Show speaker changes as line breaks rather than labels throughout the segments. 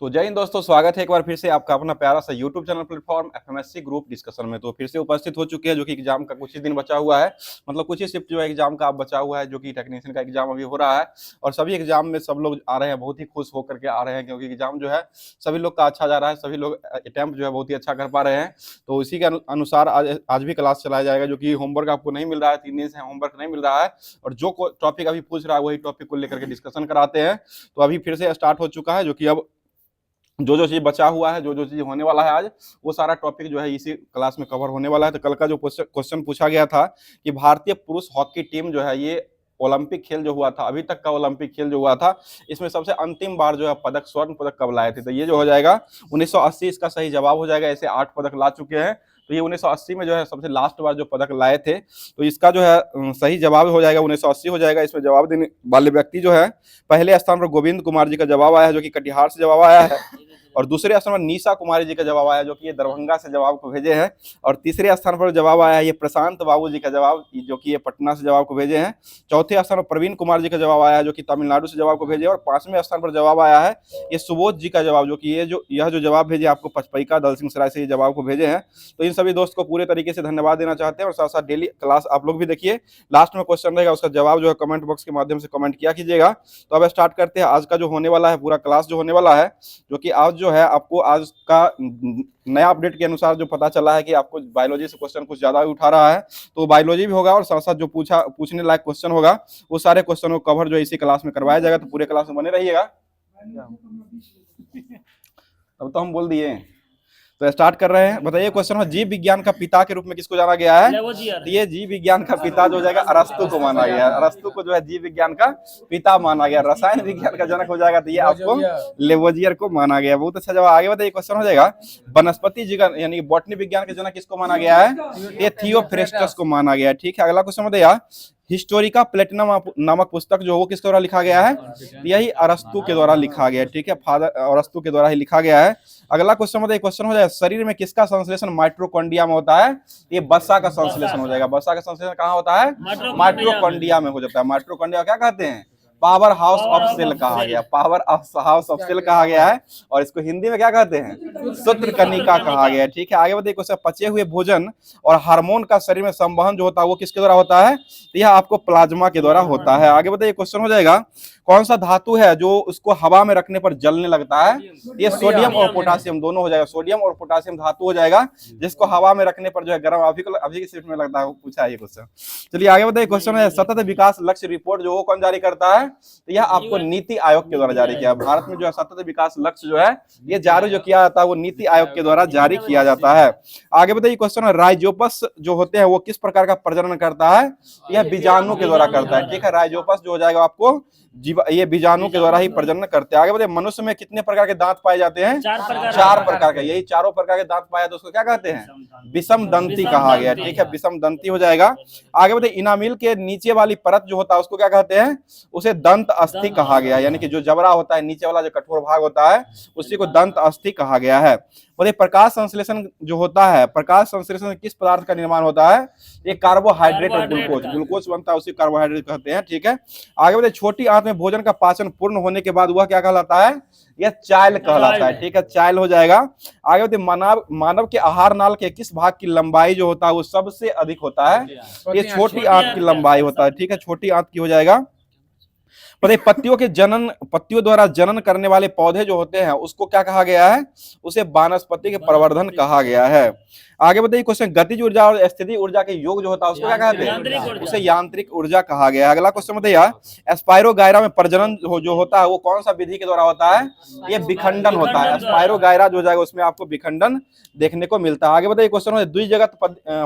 तो जय हिंद दोस्तों, स्वागत है एक बार फिर से आपका अपना प्यारा सा YouTube channel platform FMSC group discussion में। तो फिर से उपस्थित हो चुके हैं जो कि एग्जाम का कुछ ही दिन बचा हुआ है, मतलब कुछ ही शिफ्ट जो है एग्जाम का अब बचा हुआ है, जो कि टेक्नीशियन का एग्जाम अभी हो रहा है। और सभी एग्जाम में सब लोग आ रहे हैं, बहुत ही खुश होकर के आ रहे हैं, क्योंकि एग्जाम जो है सभी लोग का अच्छा जा रहा है, सभी लोग अटेम्प्ट जो है बहुत ही अच्छा कर पा रहे हैं। तो इसी के अनुसार आज भी क्लास चलाया जाएगा, जो कि होमवर्क आपको नहीं मिल रहा है, 3 दिन से होमवर्क नहीं मिल रहा है, और जो टॉपिक अभी पूछ रहा है वही टॉपिक को लेकर के डिस्कशन कराते हैं। तो अभी फिर से स्टार्ट हो चुका है, जो कि अब जो चीज बचा हुआ है, जो चीज होने वाला है आज, वो सारा टॉपिक जो है इसी क्लास में कवर होने वाला है। तो कल का जो क्वेश्चन पूछा गया था कि भारतीय पुरुष हॉकी टीम जो है ये ओलंपिक खेल जो हुआ था, अभी तक का ओलंपिक खेल जो हुआ था, इसमें सबसे अंतिम बार जो है पदक, स्वर्ण पदक कब लाए थे। तो ये जो हो जाएगा 1980 इसका सही जवाब हो जाएगा। ऐसे 8 पदक ला चुके हैं, तो ये 1980 में जो है सबसे लास्ट बार जो पदक लाए थे। तो इसका जो है सही जवाब हो जाएगा 1980 हो जाएगा। इसमें जवाब देने वाले व्यक्ति जो है, पहले स्थान पर गोविंद कुमार जी का जवाब आया है, जो कि कटिहार से जवाब आया है। और दूसरे स्थान पर निशा कुमारी जी का जवाब आया, जो कि ये दरभंगा से जवाब को भेजे हैं। और तीसरे स्थान पर जवाब आया है ये प्रशांत बाबू जी का जवाब, जो कि ये पटना से जवाब को भेजे हैं। चौथे स्थान पर प्रवीण कुमार जी का जवाब आया है, जो कि तमिलनाडु से जवाब को भेजे। और 5वें स्थान पर जवाब आया है ये सुबोध जी का जवाब, जो कि यह जो जवाब भेजे आपको पचपैका दलसिंह सराय से ये जवाब को भेजे हैं। तो इन सभी दोस्त को पूरे तरीके से धन्यवाद देना चाहते हैं। और साथ साथ डेली क्लास आप लोग भी देखिए, लास्ट में क्वेश्चन रहेगा, उसका जवाब जो है कमेंट बॉक्स के माध्यम से कमेंट किया कीजिएगा। तो अब स्टार्ट करते हैं आज का जो होने वाला है, पूरा क्लास जो होने वाला है, जो कि आज जो है आपको आज का नया अपडेट के अनुसार जो पता चला है कि आपको बायोलॉजी से क्वेश्चन कुछ ज्यादा ही उठा रहा है, तो बायोलॉजी भी होगा और साथ साथ जो पूछने लायक क्वेश्चन होगा वो सारे क्वेश्चन को कवर जो इसी क्लास में करवाया जाएगा। तो पूरे क्लास में बने रहिएगा। अब तो हम बोल दिए, तो स्टार्ट कर रहे हैं। बताइए क्वेश्चन में, जीव विज्ञान का पिता के रूप में किसको जाना गया है। तो ये जीव विज्ञान का पिता जो हो जाएगा अरस्तु को माना गया है। अरस्तु को जो है जीव विज्ञान का पिता माना गया। रसायन विज्ञान का जनक हो जाएगा, तो ये आपको लेवोजियर को माना गया। बहुत अच्छा जवाब। आगे बताइए क्वेश्चन हो जाएगा, वनस्पति जीवन यानी बॉटनी विज्ञान के जनक किसको माना गया है। ये थियोफ्रेस्टस को माना गया है। ठीक है, अगला क्वेश्चन बताइए, हिस्टोरिका प्लेटिनम नामक पुस्तक जो वो किसके द्वारा लिखा गया है। यही अरस्तु के द्वारा लिखा गया है। ठीक है, फादर अरस्तु के द्वारा ही लिखा गया है। अगला क्वेश्चन बताइए, क्वेश्चन हो जाएगा, शरीर में किसका संश्लेषण माइटोकॉन्ड्रिया में होता है। ये वसा का संश्लेषण हो जाएगा। वसा का संश्लेषण कहाँ होता है, माइटोकॉन्ड्रिया में हो जाता है। माइटोकॉन्ड्रिया क्या कहते हैं, पावर हाउस ऑफ सेल कहा गया, पावर हाउस ऑफ सेल कहा गया है। और इसको हिंदी में क्या कहते हैं, सूत्र कनिका कहा गया है। ठीक है, आगे बताइए क्वेश्चन, पचे हुए भोजन और हार्मोन का शरीर में संवहन जो होता है वो किसके द्वारा होता है। तो यह आपको प्लाज्मा के द्वारा होता है। आगे बताइए क्वेश्चन हो जाएगा, कौन सा धातु है जो उसको हवा में रखने पर जलने लगता है। ये सोडियम और पोटासियम दोनों हो जाएगा। सोडियम और पोटासियम धातु हो जाएगा, जिसको हवा में रखने पर जो है गर्म, अभी की शिफ्ट में लगता है, पूछा है ये क्वेश्चन। चलिए आगे बताइए क्वेश्चन है, सतत विकास लक्ष्य रिपोर्ट जो वो कौन जारी करता है। तो यह आपको नीति आयोग के द्वारा जारी किया। भारत में जो है सतत विकास लक्ष्य जो है ये जारी जो किया जाता है वो नीति आयोग के द्वारा जारी किया जाता है। आगे बताइए क्वेश्चन है, राइजोपस जो होते हैं वो किस प्रकार का प्रजनन करता है। यह बीजाणु के द्वारा करता है। ठीक है, राइजोपस जो हो जाएगा आपको ये बीजाणु के द्वारा ही प्रजनन करते हैं। आगे बताइए, मनुष्य में कितने प्रकार के दांत पाए जाते हैं। 4 प्रकार के। यही चारों प्रकार के दांत पाए तो उसको क्या कहते हैं, विषम दंती कहा गया। ठीक है, विषम दंती हो जाएगा। आगे बताइए, इनामिल के नीचे वाली परत जो होता है उसको क्या कहते हैं, उसे दंत अस्थि कहा गया। यानी कि जो जबड़ा होता है, नीचे वाला जो कठोर भाग होता है उसी को दंत अस्थि कहा गया है। बोले प्रकाश संश्लेषण जो होता है, प्रकाश संश्लेषण किस पदार्थ का निर्माण होता है। ये कार्बोहाइड्रेट और ग्लूकोज बनता है, उसी कार्बोहाइड्रेट कहते हैं। ठीक है, आगे बताइए, छोटी आंत में भोजन का पाचन पूर्ण होने के बाद वह क्या कहलाता है, यह चायल कहलाता है। ठीक है, चायल हो जाएगा। आगे बताइए, मानव के आहार नाल के किस भाग की लंबाई जो होता है वो सबसे अधिक होता है। ये छोटी आंत की लंबाई होता है। ठीक है, छोटी आंत की हो जाएगा। पत्तियों द्वारा जनन करने वाले पौधे जो होते हैं उसको क्या कहा गया है, उसे वानस्पतिक प्रवर्धन कहा गया है। आगे बताइए क्वेश्चन, गतिज ऊर्जा और स्थिति ऊर्जा के योग जो होता है उसको क्या कहते हैं, उसे यांत्रिक ऊर्जा कहा गया है। अगला क्वेश्चन बताइए, स्पाइरोगायरा में प्रजनन जो होता है वो कौन सा विधि के द्वारा होता है। ये विखंडन होता है। स्पाइरोगायरा जो जाएगा उसमें आपको विखंडन देखने को मिलता है। आगे बताइए क्वेश्चन, द्विजगत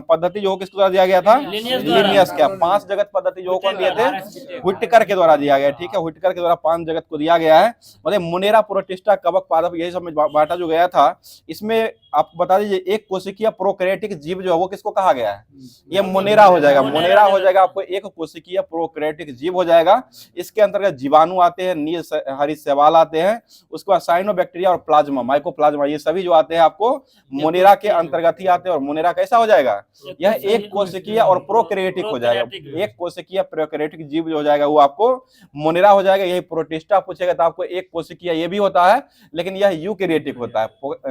पद्धति जो किसके द्वारा दिया गया था, लिनियस का। 5 जगत पद्धति जो कौन दिए थे, व्हिटकर के द्वारा दिया गया। ठीक है, व्हिटकर के द्वारा 5 जगत को दिया गया है। मतलब मुनेरा, प्रोटिस्टा, कवक, पादप यही सब में बांटा जो गया था। इसमें आप बता दीजिए, एक कोशिकीय प्रोकैरियोटिक जीव जो है वो किसको कहा गया है, ये मोनेरा हो जाएगा। मोनेरा हो जाएगा आपको एक कोशिकीय प्रोकैरियोटिक जीव हो जाएगा। इसके अंतर्गत जीवाणु आते हैं, नील हरित शैवाल आते हैं, उसके बाद साइनोबैक्टीरिया और प्लाज्मा, माइकोप्लाज्मा, ये सभी जो आते हैं आपको मोनेरा के अंतर्गत ही आते हैं। और मोनेरा कैसा हो जाएगा, यह एक कोशिकीय और प्रोकैरियोटिक हो जाएगा। एक कोशिकीय प्रोकैरियोटिक जीव जो हो जाएगा वो आपको मोनेरा हो जाएगा। यही प्रोटिस्टा पूछेगा तो आपको एक कोशिकीय ये भी होता है, लेकिन यह यूकैरियोटिक होता है।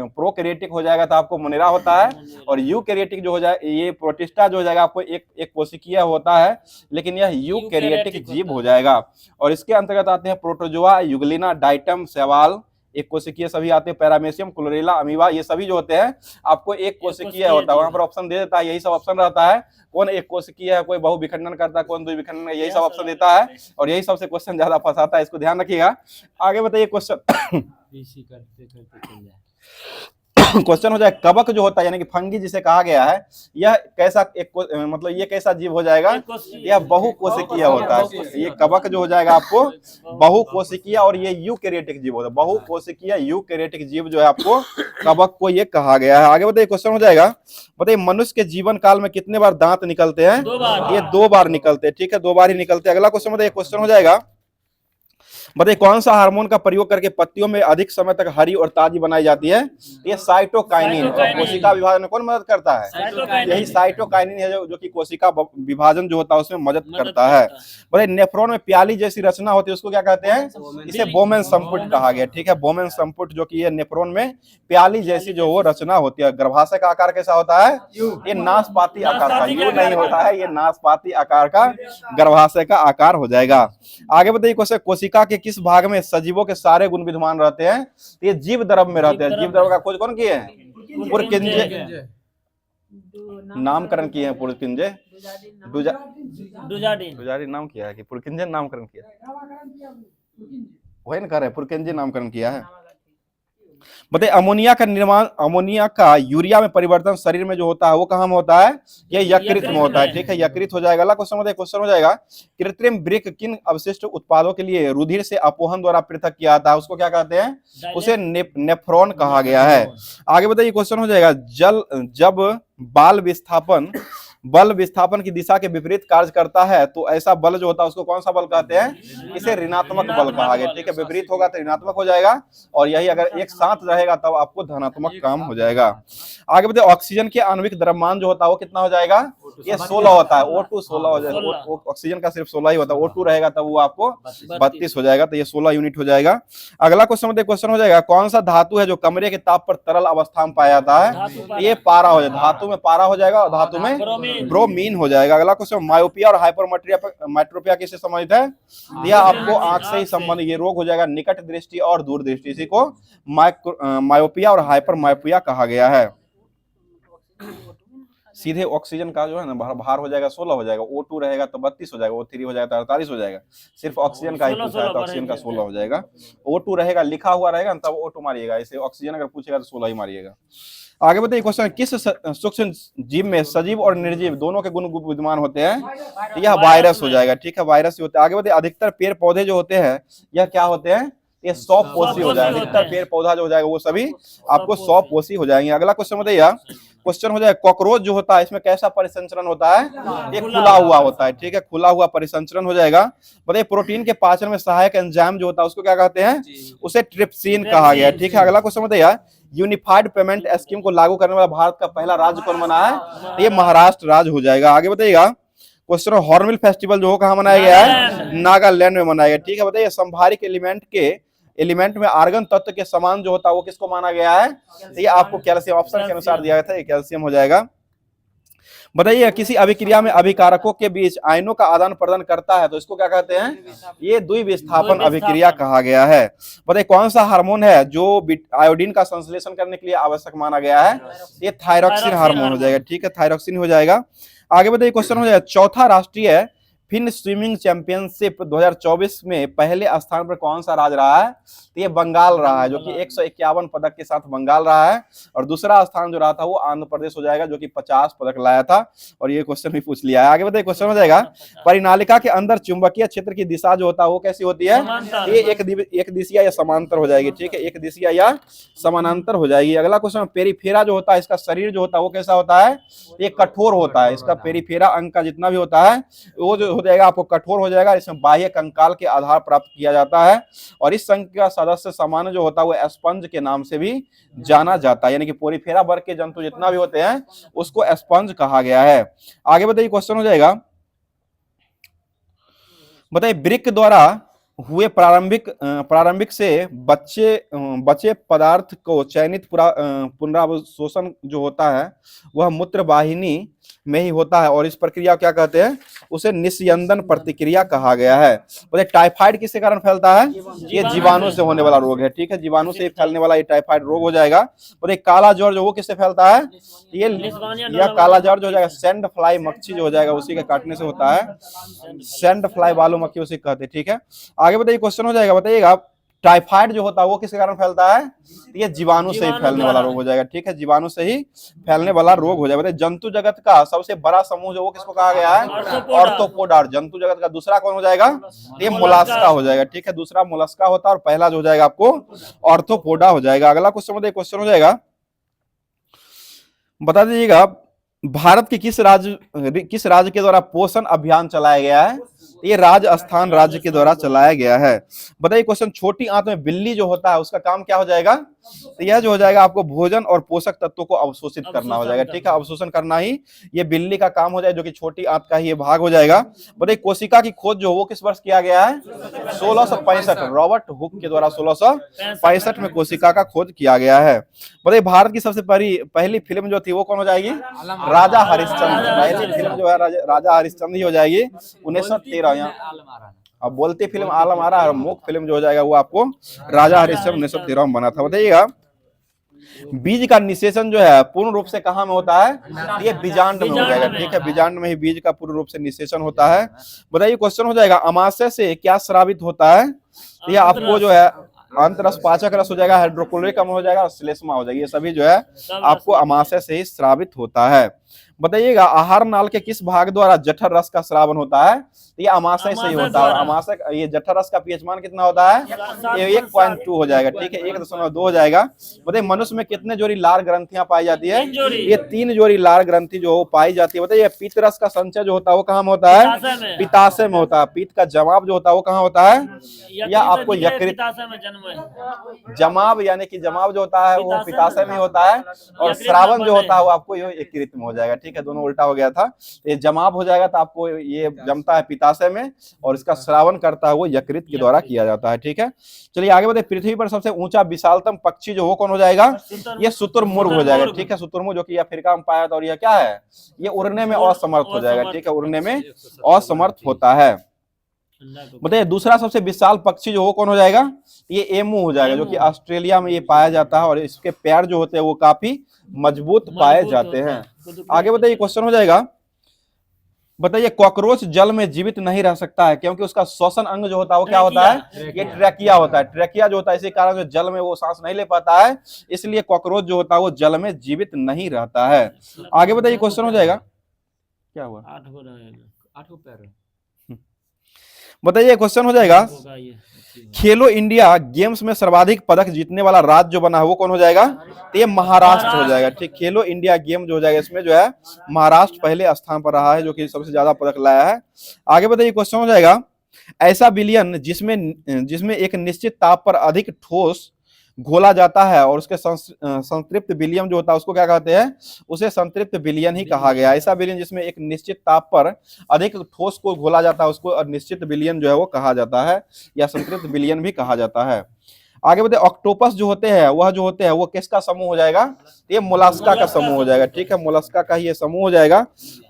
प्रोकैरियोटिक हो जाएगा तो आपको मोनेरा होता है, और यूकैरियोटिक जो हो जाए ये प्रोटिस्टा जो हो जाएगा आपको एक कोशिकीय होता है, लेकिन यह यूकैरियोटिक जीव हो जाएगा। और इसके अंतर्गत आते हैं प्रोटोजोआ, युगलिना, डाइटम, शैवाल, एक कोशिकीय सभी आते हैं, पैरामेशियम, क्लोरेला, अमीबा, ये सभी जो होते हैं आपको एक कोशिकीय होता है। वहां पर ऑप्शन दे देता है, यही सब ऑप्शन रहता है, कौन एक कोशिकीय है, कोई बहुविखंडन करता है, कौन द्विविखंडन, यही सब ऑप्शन देता है, और यही सबसे क्वेश्चन ज्यादा फंसाता है, इसको ध्यान रखिएगा। आगे बताइए क्वेश्चन। क्वेश्चन हो जाए कवक जो होता है यानी कि फंगी जिसे कहा गया है, यह कैसा एक मतलब ये कैसा जीव हो जाएगा, यह बहुकोशिकीय होता है। ये कवक जो हो जाएगा आपको बहुकोशिकीय, और ये यूकैरियोटिक जीव होता है। बहुकोशिकीय यूकैरियोटिक जीव जो है आपको कवक को ये कहा गया है। आगे बताइए क्वेश्चन हो जाएगा, बताइए मनुष्य के जीवन काल में कितने बार दांत निकलते हैं, ये 2 बार निकलते हैं, ठीक है, 2 बार ही निकलते हैं। अगला क्वेश्चन बताइए, क्वेश्चन हो जाएगा, बताइए कौन सा हार्मोन का प्रयोग करके पत्तियों में अधिक समय तक हरी और ताजी बनाई जाती है, ये साइटोकाइनिन। और कोशिका विभाजन में कौन मदद करता है, यही साइटोकाइनिन है जो कि कोशिका विभाजन जो होता है उसमें मदद करता है। बताइए नेफ्रॉन में प्याली जैसी रचना होती है उसको क्या कहते हैं, इसे बोमेन संपुट कहा गया, ठीक है, बोमेन संपुट, जो कि ये नेफ्रॉन में प्याली जैसी जो वो रचना होती है। गर्भाशय का आकार कैसा होता है, ये नाशपाती आकार का, यू नहीं होता है, ये नाशपाती आकार का गर्भाशय का आकार हो जाएगा। आगे बताइए क्वेश्चन, कोशिका के किस भाग में सजीवों के सारे गुण विद्यमान रहते हैं, ये जीव द्रव में रहते हैं। जीव द्रव का खोज कौन किए हैं, पुरकिंजे, नामकरण किए हैं पुरकिंजे, डुजाडी नाम किया है कि पुरकिंजे नामकरण किया, वही ना कह रहे हैं, पुरकिंजे नामकरण किया है। बताइए अमोनिया का निर्माण, अमोनिया का यूरिया में परिवर्तन शरीर में जो होता है वो कहाँ में होता है, ये यकृत में होता है, ठीक है, यकृत हो जाएगा। अगला क्वेश्चन बताइए, क्वेश्चन हो जाएगा, कृत्रिम वृक्क किन अवशिष्ट उत्पादों के लिए रुधिर से अपोहन द्वारा पृथक किया जाता है, उसको क्या कहते हैं, उसे नेफ्रॉन कहा गया है। आगे बताइए क्वेश्चन हो जाएगा, जब बल विस्थापन की दिशा के विपरीत कार्य करता है तो ऐसा बल जो होता है उसको कौन सा बल कहते हैं, इसे ऋणात्मक बल कहा गया, ठीक है, विपरीत होगा तो ऋणात्मक हो जाएगा, और यही अगर एक साथ रहेगा तब आपको धनात्मक काम हो जाएगा। आगे बताइए ऑक्सीजन के आणविक द्रव्यमान जो होता है वो कितना हो जाएगा, ये 16 होता है, O2 16 हो जाएगा, ऑक्सीजन का सिर्फ 16 ही होता है, O2 रहेगा तब वो आपको 32 हो जाएगा, तो ये 16 यूनिट हो जाएगा। अगला क्वेश्चन बताइए, क्वेश्चन हो जाएगा, कौन सा धातु है जो कमरे के ताप पर तरल अवस्था में पाया जाता है, ये पारा हो जाएगा, धातु में पारा हो जाएगा और धातु में ब्रोमीन हो जाएगा। अगला क्वेश्चन, मायोपिया और हाइपरमेट्रोपिया किससे संबंधित है, यह आपको आंख से ही संबंधित ये रोग हो जाएगा, निकट दृष्टि और दूर दृष्टि, इसी को मायोपिया और हाइपरमायोपिया कहा गया है। सीधे ऑक्सीजन का जो है ना भार हो जाएगा 16 हो जाएगा, O2 रहेगा तो 32 हो जाएगा, O3 हो जाएगा तो 48 हो जाएगा, सिर्फ ऑक्सीजन का ही पूछा है तो ऑक्सीजन का 16 हो जाएगा। O2 रहेगा लिखा हुआ रहेगा तब O2 मारिएगा, इसे ऑक्सीजन अगर पूछेगा तो 16 ही मारिएगा। आगे बताइए क्वेश्चन, किस सूक्ष्म जीव में सजीव और निर्जीव दोनों के गुण विद्यमान होते हैं, तो यह वायरस हो जाएगा, ठीक है, वायरस ही होता है। आगे बताइए अधिकतर पेड़ पौधे जो होते हैं यह क्या होते हैं, ये 100 पोषी हो जाएगा, अधिकतर पेड़ पौधा जो हो जाएगा वो सभी आपको 100 पोषी हो जाएंगे। अगला क्वेश्चन बताइए, क्वेश्चन हो जाए कॉकरोच जो होता है इसमें कैसा परिसंचरण होता है, ये खुला हुआ होता है, ठीक है, खुला हुआ परिसंचरण हो जाएगा। बताइए प्रोटीन के पाचन में सहायक एंजाइम जो होता है उसको क्या कहते हैं, उसे ट्रिप्सिन कहा गया है, ठीक है। अगला क्वेश्चन बताइए, यूनिफाइड पेमेंट स्कीम को लागू करने वाला भारत का पहला राज्य कौन बना है, ये महाराष्ट्र राज्य हो जाएगा। आगे बताइएगा क्वेश्चन, हॉर्नबिल फेस्टिवल जो कहाँ मनाया गया है, नागालैंड में मनाया गया, ठीक है। बताइए संभारिक एलिमेंट में आर्गन तत्व के समान जो होता है वो किसको माना गया है, ये आपको कैल्शियम, ऑप्शन के अनुसार दिया गया था, ये कैल्शियम हो जाएगा। बताइए किसी अभिक्रिया में अभिकारकों के बीच आयनों का आदान प्रदान करता है तो इसको क्या कहते हैं, ये द्विविस्थापन अभिक्रिया कहा गया है। बताइए कौन सा हार्मोन है जो आयोडीन का संश्लेषण करने के लिए आवश्यक माना गया है, ये थायरॉक्सिन हार्मोन हो जाएगा, ठीक है, थायरॉक्सिन हो जाएगा। आगे बताइए क्वेश्चन हो जाएगा, चौथा राष्ट्रीय फिन स्विमिंग चैंपियनशिप 2024 में पहले स्थान पर कौन सा राज्य रहा है, तो ये बंगाल रहा है, जो कि 151 पदक के साथ बंगाल रहा है, और दूसरा स्थान जो रहा था वो आंध्र प्रदेश हो जाएगा जो कि 50 पदक लाया था, और ये क्वेश्चन भी पूछ लिया है। आगे बताइए क्वेश्चन हो जाएगा, परिनालिका के अंदर चुंबकीय क्षेत्र की दिशा जो होता है वो कैसी होती है, ये एक दिशीय या समांतर हो जाएगी, ठीक है, एक दिशीय या समानांतर हो जाएगी। अगला क्वेश्चन, पेरीफेरा जो होता है इसका शरीर जो होता है वो कैसा होता है, ये कठोर होता है, इसका पेरीफेरा अंग का जितना भी होता है वो जो हो जाएगा आपको कठोर हो जाएगा, इसमें बाह्य कंकाल के आधार प्राप्त किया जाता है, और इस संघ का सदस्य सामान्य जो होता है वो स्पंज के नाम से भी जाना जाता है, यानी कि पोरीफेरा वर्ग के जंतु जितना भी होते हैं उसको स्पंज कहा गया है। आगे बताइए क्वेश्चन हो जाएगा, बताइए वृक्क द्वारा हुए प्रारंभिक से बचे पदार्थ को चयनित पुनरावशोषण जो होता है वह मूत्र वाहिनी में ही होता है और इस प्रक्रिया को क्या कहते हैं, उसे निस्यंदन प्रतिक्रिया कहा गया है। बताइए टाइफाइड किसके कारण फैलता है, ये जीवाणु से होने वाला रोग है, ठीक है, जीवाणु से फैलने वाला ये टाइफाइड रोग हो जाएगा। बताइए काला ज्वर जो वो किससे फैलता है, ये यह काला ज्वर जो हो जाएगा सैंड फ्लाई मक्खी जो हो जाएगा उसी के काटने से होता है, सैंड फ्लाई बालू मक्खी उसे कहते हैं, ठीक है। आगे बताइए क्वेश्चन हो जाएगा, बताइएगा टाइफाइड जो होता है वो किसके कारण फैलता है, ये जीवाणु से ही फैलने वाला रोग हो जाएगा, ठीक है, जीवाणु से ही फैलने वाला रोग हो जाएगा। जंतु जगत का सबसे बड़ा समूह जो वो किसको कहा गया है, ऑर्थोपोडा। जंतु जगत का दूसरा कौन हो जाएगा, ये मोलास्का हो जाएगा, ठीक है, दूसरा मोलास्का होता है और पहला जो हो जाएगा आपको ऑर्थोपोडा हो जाएगा। अगला क्वेश्चन हो जाएगा, बता दीजिएगा भारत के किस राज्य के द्वारा पोषण अभियान चलाया गया है, ये राजस्थान राज्य के द्वारा चलाया गया है। बताइए क्वेश्चन छोटी आंत में बिल्ली जो होता है उसका काम क्या हो जाएगा, तो यह जो हो जाएगा आपको भोजन और पोषक तत्वों को अवशोषित करना हो जाएगा, ठीक है, अवशोषण करना ही ये बिल्ली का काम हो जाएगा, जो कि छोटी आंत का ही ये भाग हो जाएगा। बताइए कोशिका की खोज जो वो किस वर्ष किया गया है, 1665, रॉबर्ट हुक के द्वारा 1665 में कोशिका का खोज किया गया है। बताइए भारत की सबसे पहली फिल्म जो थी वो कौन हो जाएगी, राजा हरिश्चंद्र। पहली फिल्म जो है राजा हरिश्चंद्र ही हो जाएगी 1913। अब बोलती फिल्म आलम आ रहा है, मुख्य फिल्म जो हो जाएगा वो आपको राजा हरिश्चंद्र 1913 में बना था। बताइएगा बीज का निषेचन जो है पूर्ण रूप से कहाँ में होता है, ये बीजांड में हो जाएगा, ठीक है, बीजांड में ही बीज का पूर्ण रूप से निषेचन होता है। बताइए क्वेश्चन हो जाएगा अमाशय से क्या स्रावित होता है, ये आपको जो है अंतरस पाचक रस हो जाएगा, हाइड्रोक्लोरिक अम्ल हो जाएगा और श्लेष्मा हो जाएगी, ये सभी जो है आपको अमाशय से ही स्रावित होता है। बताइएगा आहार नाल के किस भाग द्वारा जठर रस का स्रावन होता है, ये अमाशय से ही होता है। अमाशय ये जठर रस का पीएच मान कितना होता है, ये 1.2 हो जाएगा, ठीक है, 1.2 हो जाएगा। बताइए मनुष्य में कितने जोड़ी लार ग्रंथियां पाई जाती है, ये 3 जोड़ी लार ग्रंथि जो पाई जाती है। बताइए पित्त रस का संचय जो होता है वो कहाँ में होता है, पित्ताशय में होता है। पित्त का जमाव जो होता है वो कहाँ होता है, या आपको यकृत, जमाव यानी कि जमाव जो होता है वो पित्ताशय में होता है और श्रावण जो होता है वो आपको यकृत में हो जाएगा, ठीक है, दोनों उल्टा हो गया था। ये जमाव हो जाएगा तो आपको ये जमता है पित्ताशय में और इसका श्रावण करता है वो यकृत के द्वारा किया जाता है, ठीक है। चलिए आगे बढ़े, पृथ्वी पर सबसे ऊंचा विशालतम पक्षी जो वो कौन हो जाएगा, ये शुतुरमुर्ग हो जाएगा, ठीक है, शुतुरमुर्ग जो कि अफ्रीका में पाया था और यह क्या है, ये उड़ने में असमर्थ हो जाएगा, ठीक है, उड़ने में असमर्थ होता है। बताइए दूसरा सबसे विशाल पक्षी जो वो कौन हो जाएगा, ये एमू हो जाएगा, जो कि ऑस्ट्रेलिया में ये पाया जाता है और इसके पैर जो होते हैं वो काफी मजबूत पाए जाते हैं। आगे बताइए क्वेश्चन हो जाएगा, बताइए कॉकरोच जल में जीवित नहीं रह सकता है क्योंकि उसका श्वसन अंग जो होता है वो क्या होता है, ये ट्रैकिया होता है। ट्रैकिया जो होता है इसी कारण जो जल में वो सांस नहीं ले पाता है, इसलिए कॉकरोच जो होता है वो जल में जीवित नहीं रहता है। आगे बताइए क्वेश्चन हो जाएगा, क्या हुआ, 8 पैर। बताइए क्वेश्चन हो जाएगा खेलो इंडिया गेम्स में सर्वाधिक पदक जीतने वाला राज्य जो बना है वो कौन हो जाएगा, तो ये महाराष्ट्र हो जाएगा, ठीक। खेलो इंडिया गेम जो हो जाएगा इसमें जो है महाराष्ट्र पहले स्थान पर रहा है जो कि सबसे ज्यादा पदक लाया है। आगे बताइए क्वेश्चन हो जाएगा ऐसा विलयन जिसमें एक निश्चित ताप पर अधिक ठोस घोला जाता है और उसके संतृप्त विलियम जो होता है उसको क्या कहते हैं, उसे संतृप्त विलियन ही कहा गया। ऐसा विलियन जिसमें एक निश्चित ताप पर अधिक ठोस को घोला जाता है उसको निश्चित विलियन जो है वो कहा जाता है या संतृप्त विलियन भी कहा जाता है। आगे बताइए ऑक्टोपस जो होते हैं वो किसका समूह हो जाएगा, ये मोलास्का का समूह हो जाएगा, ठीक है, मोलास्का का ही ये समूह हो जाएगा।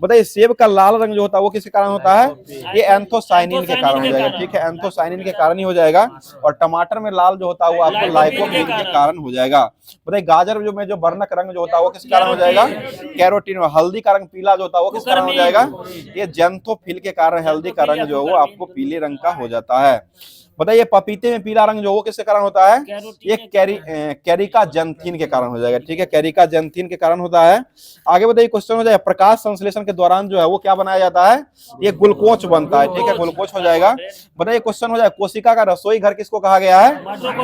बताइए सेब का लाल रंग जो होता है वो किसके कारण होता है, ये एंथोसाइनिन के कारण हो जाएगा, ठीक है, एंथोसाइनिन के कारण ही हो जाएगा। और टमाटर में लाल जो होता है वो आपको लाइकोपीन के कारण हो जाएगा। बताइए गाजर जो वर्णक रंग जो होता है वो किस कारण हो जाएगा, कैरोटीन। हल्दी का रंग पीला जो होता है वो किस कारण हो जाएगा, ये जेंथोफिल के कारण हल्दी का रंग जो है वो आपको पीले रंग का हो जाता है। बताइए पपीते में पीला रंग जो वो किसके कारण होता है, ये कैरिका जैंथीन के कारण हो जाएगा, ठीक है, कैरिका जैंथीन के कारण होता है। आगे बताइए क्वेश्चन हो जाएगा प्रकाश संश्लेषण के दौरान जो है वो क्या बनाया जाता है, ये ग्लूकोज बनता है, ठीक है, ग्लूकोज हो जाएगा। बताइए क्वेश्चन हो जाएगा कोशिका का रसोई घर किसको कहा गया है,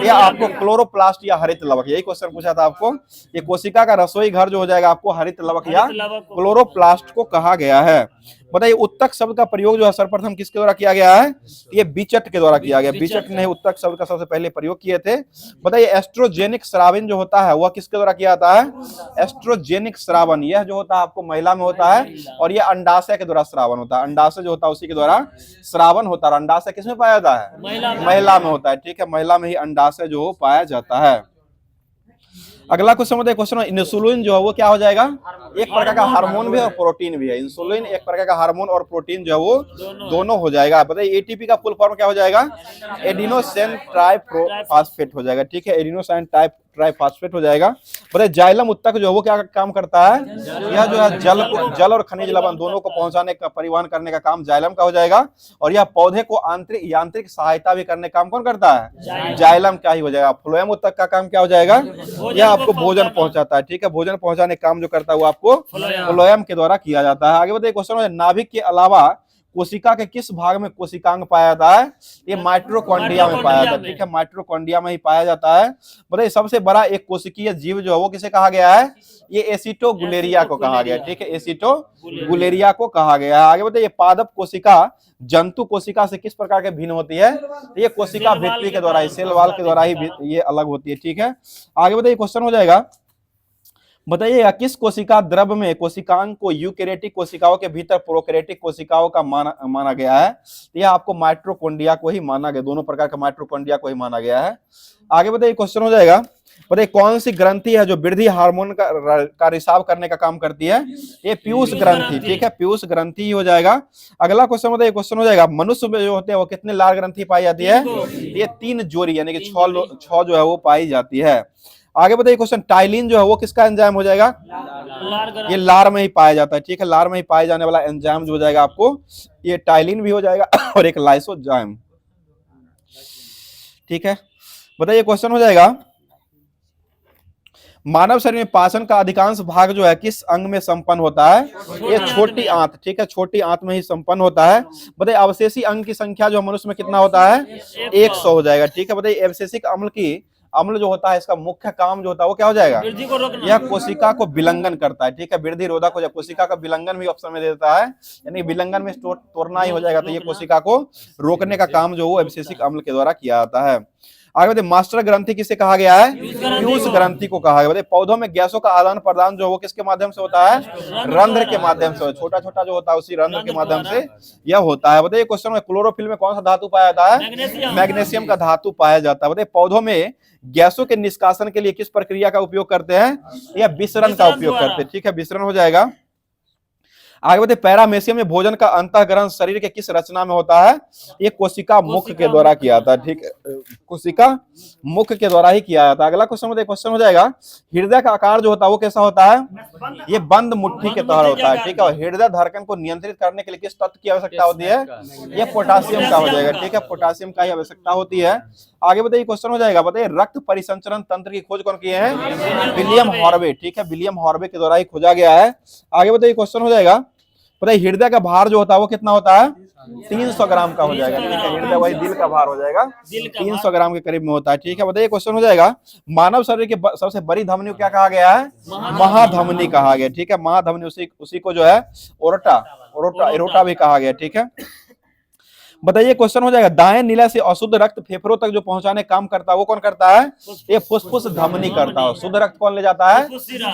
ये आपको क्लोरोप्लास्ट या हरित लवक, यही क्वेश्चन पूछा था आपको। ये कोशिका का रसोई घर जो हो जाएगा आपको हरित लवक या क्लोरोप्लास्ट को कहा गया है। बताइए उत्तक शब्द का प्रयोग जो है सर्वप्रथम किसके द्वारा किया गया है? ये बिचट के द्वारा किया गया। बिचट ने उत्तक शब्द का सबसे पहले प्रयोग किए थे। बताइए एस्ट्रोजेनिक स्रावन जो होता है वह किसके द्वारा किया जाता है? एस्ट्रोजेनिक स्रावन, यह जो होता है आपको महिला में होता है, और यह अंडाशय के द्वारा स्रावन होता है। अंडाशय जो होता है उसी के द्वारा स्रावन होता है। अंडाशय किसमें पाया जाता है? महिला में होता है। ठीक है, महिला में ही अंडाशय जो पाया जाता है। अगला क्वेश्चन बताइए, क्वेश्चन इंसुलिन जो है वो क्या हो जाएगा? एक प्रकार का हार्मोन भी है और प्रोटीन भी है। इंसुलिन एक प्रकार का हार्मोन और प्रोटीन जो है वो दोनों हो जाएगा। बताइए एटीपी का फुल फॉर्म क्या हो जाएगा? एडिनोसिन ट्राइफॉस्फेट हो जाएगा। ठीक है, एडिनोसिन ट्राइफॉस्फेट हो जाएगा। बताइए जाइलम उत्तक जो है वो क्या काम करता है? यह जो है जल और खनिज लवण दोनों को पहुंचाने का, परिवहन करने का काम जाइलम का हो जाएगा। और यह पौधे को आंतरिक यांत्रिक सहायता भी करने का काम कौन करता है? जाइलम का ही हो जाएगा। फ्लोएम उत्तक का काम क्या हो जाएगा? यह आपको भोजन पहुंचाता है। ठीक है, भोजन पहुंचाने का काम जो करता है वो आपको फ्लोएम के द्वारा किया जाता है। आगे बताइए क्वेश्चन, नाभिक के अलावा कोशिका के किस भाग में कोशिकांग पाया जाता है? ये माइटोकॉन्ड्रिया में पाया जाता है। ठीक है, माइटोकॉन्ड्रिया में ही पाया जाता है। बताइए सबसे बड़ा एक कोशिकीय जीव जो है वो किसे कहा गया है? ये एसिटोगुलेरिया को कहा गया है। ठीक है, एसिटोगुलेरिया को कहा गया है। आगे बताइए पादप कोशिका जंतु कोशिका से किस प्रकार के भिन्न होती है? ये कोशिका भित्ति के द्वारा, सेल वॉल के द्वारा ही ये अलग होती है। ठीक है, आगे बताइए क्वेश्चन हो जाएगा, बताइए किस कोशिका द्रव में कोशिकांग को यूकेरेटिक कोशिकाओं के भीतर प्रोकैरियोटिक कोशिकाओं का माना गया है? यह आपको माइटोकॉन्ड्रिया को ही माना गया, दोनों प्रकार का माइटोकॉन्ड्रिया को ही माना गया है। आगे बताइए क्वेश्चन हो जाएगा, बताइए कौन सी ग्रंथि है जो वृद्धि हार्मोन का रिसाव करने का काम करती है? ये पीयूष ग्रंथि। ठीक है, पीयूष ग्रंथि ही हो जाएगा। अगला क्वेश्चन बताइए, क्वेश्चन हो जाएगा मनुष्य में जो होते हैं वो कितने लार ग्रंथि पाई जाती है? ये 3 जोड़ी यानी कि 6 जो है वो पाई जाती है। आगे बताइए क्वेश्चन, टाइलिन जो है वो किसका एंजाइम हो जाएगा? ये लार में ही पाया जाता है। ठीक है, लार में ही पाए जाने वाला एंजाइम जो हो जाएगा आपको ये टाइलिन भी हो जाएगा और एक लाइसोजाइम। ठीक है, बताइए क्वेश्चन हो जाएगा, मानव शरीर में पाचन का अधिकांश भाग जो है किस अंग में संपन्न होता है? ये छोटी आंत। ठीक है, छोटी आंत में ही संपन्न होता है। बताइए अवशेषी अंग की संख्या जो मनुष्य में कितना होता है? 100 हो जाएगा। ठीक है, बताइए अवशेषिक अम्ल जो होता है इसका मुख्य काम जो होता है वो क्या हो जाएगा? यह कोशिका को विलंगन करता है। ठीक है, वृद्धि रोधक हो जाए, कोशिका का विलंगन भी ऑप्शन में दे देता है, यानी विलंगन में तोड़ना ही हो जाएगा। तो ये कोशिका को रोकने का काम जो वो अवशेषिक अम्ल के द्वारा किया जाता है। आगे बताइए मास्टर ग्रंथि किसे कहा गया है? पीयूष ग्रंथि को कहा गया। बताइए पौधों में गैसों का आदान प्रदान जो वो किसके माध्यम से होता है? रंध्र के माध्यम से। छोटा छोटा जो होता है उसी रंध्र के माध्यम से यह होता है। बताइए क्वेश्चन में क्लोरोफिल में कौन सा धातु पाया जाता है? मैग्नीशियम का धातु पाया जाता है। बताइए पौधों में गैसों के निष्कासन के लिए किस प्रक्रिया का उपयोग करते हैं? यह विसरण का उपयोग करते हैं। ठीक है, विसरण हो जाएगा। आगे बताइए पैरामेशियम में भोजन का अंतःग्रहण शरीर के किस रचना में होता है? ये कोशिका मुख के द्वारा किया जाता है। ठीक है, कोशिका मुख के द्वारा ही किया जाता है। अगला क्वेश्चन बताइए, क्वेश्चन हो जाएगा हृदय का आकार जो होता है वो कैसा होता है? ये बंद मुट्ठी के तरह होता है। ठीक है, हृदय धड़कन को नियंत्रित करने के लिए किस तत्व की आवश्यकता होती है? ये पोटासियम का हो जाएगा। ठीक है, पोटासियम का ही आवश्यकता होती है। आगे बताइए क्वेश्चन हो जाएगा, बताइए रक्त परिसंचरण तंत्र की खोज कौन किए हैं? William Harvey. ठीक है, विलियम हॉर्वे के द्वारा ही खोजा गया है। आगे बताइए क्वेश्चन हो जाएगा, बताइए हृदय का भार जो होता है वो कितना होता है? 300 ग्राम का हो जाएगा। ठीक है, हृदय वही दिल का भार हो जाएगा, 300 ग्राम के करीब में होता है। ठीक है, बताइए क्वेश्चन हो जाएगा मानव शरीर की सबसे बड़ी धमनी को क्या कहा गया है? महाधमनी कहा गया। ठीक है, महाधमनी उसी को जो है एरोटा भी कहा गया। ठीक है, बताइए क्वेश्चन हो जाएगा दाएं नीले से अशुद्ध रक्त फेफड़ों तक जो पहुंचाने काम करता है वो कौन करता है? ये फुसफुस धमनी करता है। शुद्ध रक्त कौन ले जाता है?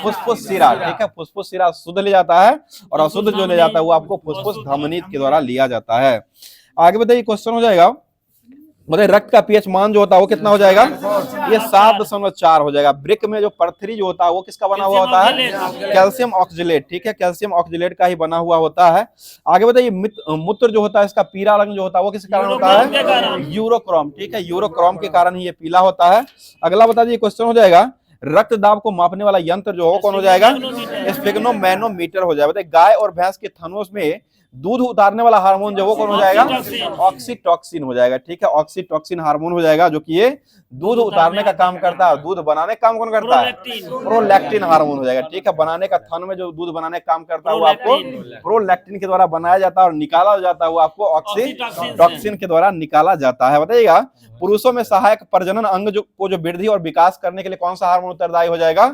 फुसफुस सिरा। ठीक है, फुसफुस सिरा शुद्ध ले जाता है और अशुद्ध जो ले जाता है वो आपको फुसफुस धमनी के द्वारा लिया जाता है। आगे बताइए क्वेश्चन हो जाएगा, मतलब रक्त का पीएच मान जो होता है वो कितना हो जाएगा? ये 7.4 हो जाएगा। ब्रिक में जो पर्थरी जो होता है वो किसका बना हुआ होता है? Calcium oxalate. ठीक है, कैल्शियम ऑक्जिलेट का ही बना हुआ होता है। आगे बताइए मूत्र जो होता है इसका पीला रंग जो होता है वो किस कारण होता है? यूरोक्रोम। ठीक है, यूरोक्रोम के कारण ही ये पीला होता है। अगला बता दीजिए क्वेश्चन हो जाएगा रक्त दाब को मापने वाला यंत्र जो हो कौन हो जाएगा? स्फिग्नोमैनोमीटर हो जाएगा। बताइए गाय और भैंस के थनों में दूध उतारने वाला हार्मोन जो वो कौन हो जाएगा? ऑक्सीटॉक्सिन हो जाएगा। ठीक है, ऑक्सीटॉक्सिन हार्मोन हो जाएगा जो कि ये दूध उतारने का काम करता है। दूध बनाने का काम कौन करता है? प्रोलैक्टिन हार्मोन हो जाएगा। ठीक है, बनाने का थन में जो दूध बनाने का काम करता है वो आपको प्रोलैक्टिन के द्वारा बनाया जाता है और निकाला जाता है वो आपको ऑक्सीटॉक्सिन के द्वारा निकाला जाता है। बताइएगा पुरुषों में सहायक प्रजनन अंग जो वृद्धि और विकास करने के लिए कौन सा हार्मोन उत्तरदायी हो जाएगा?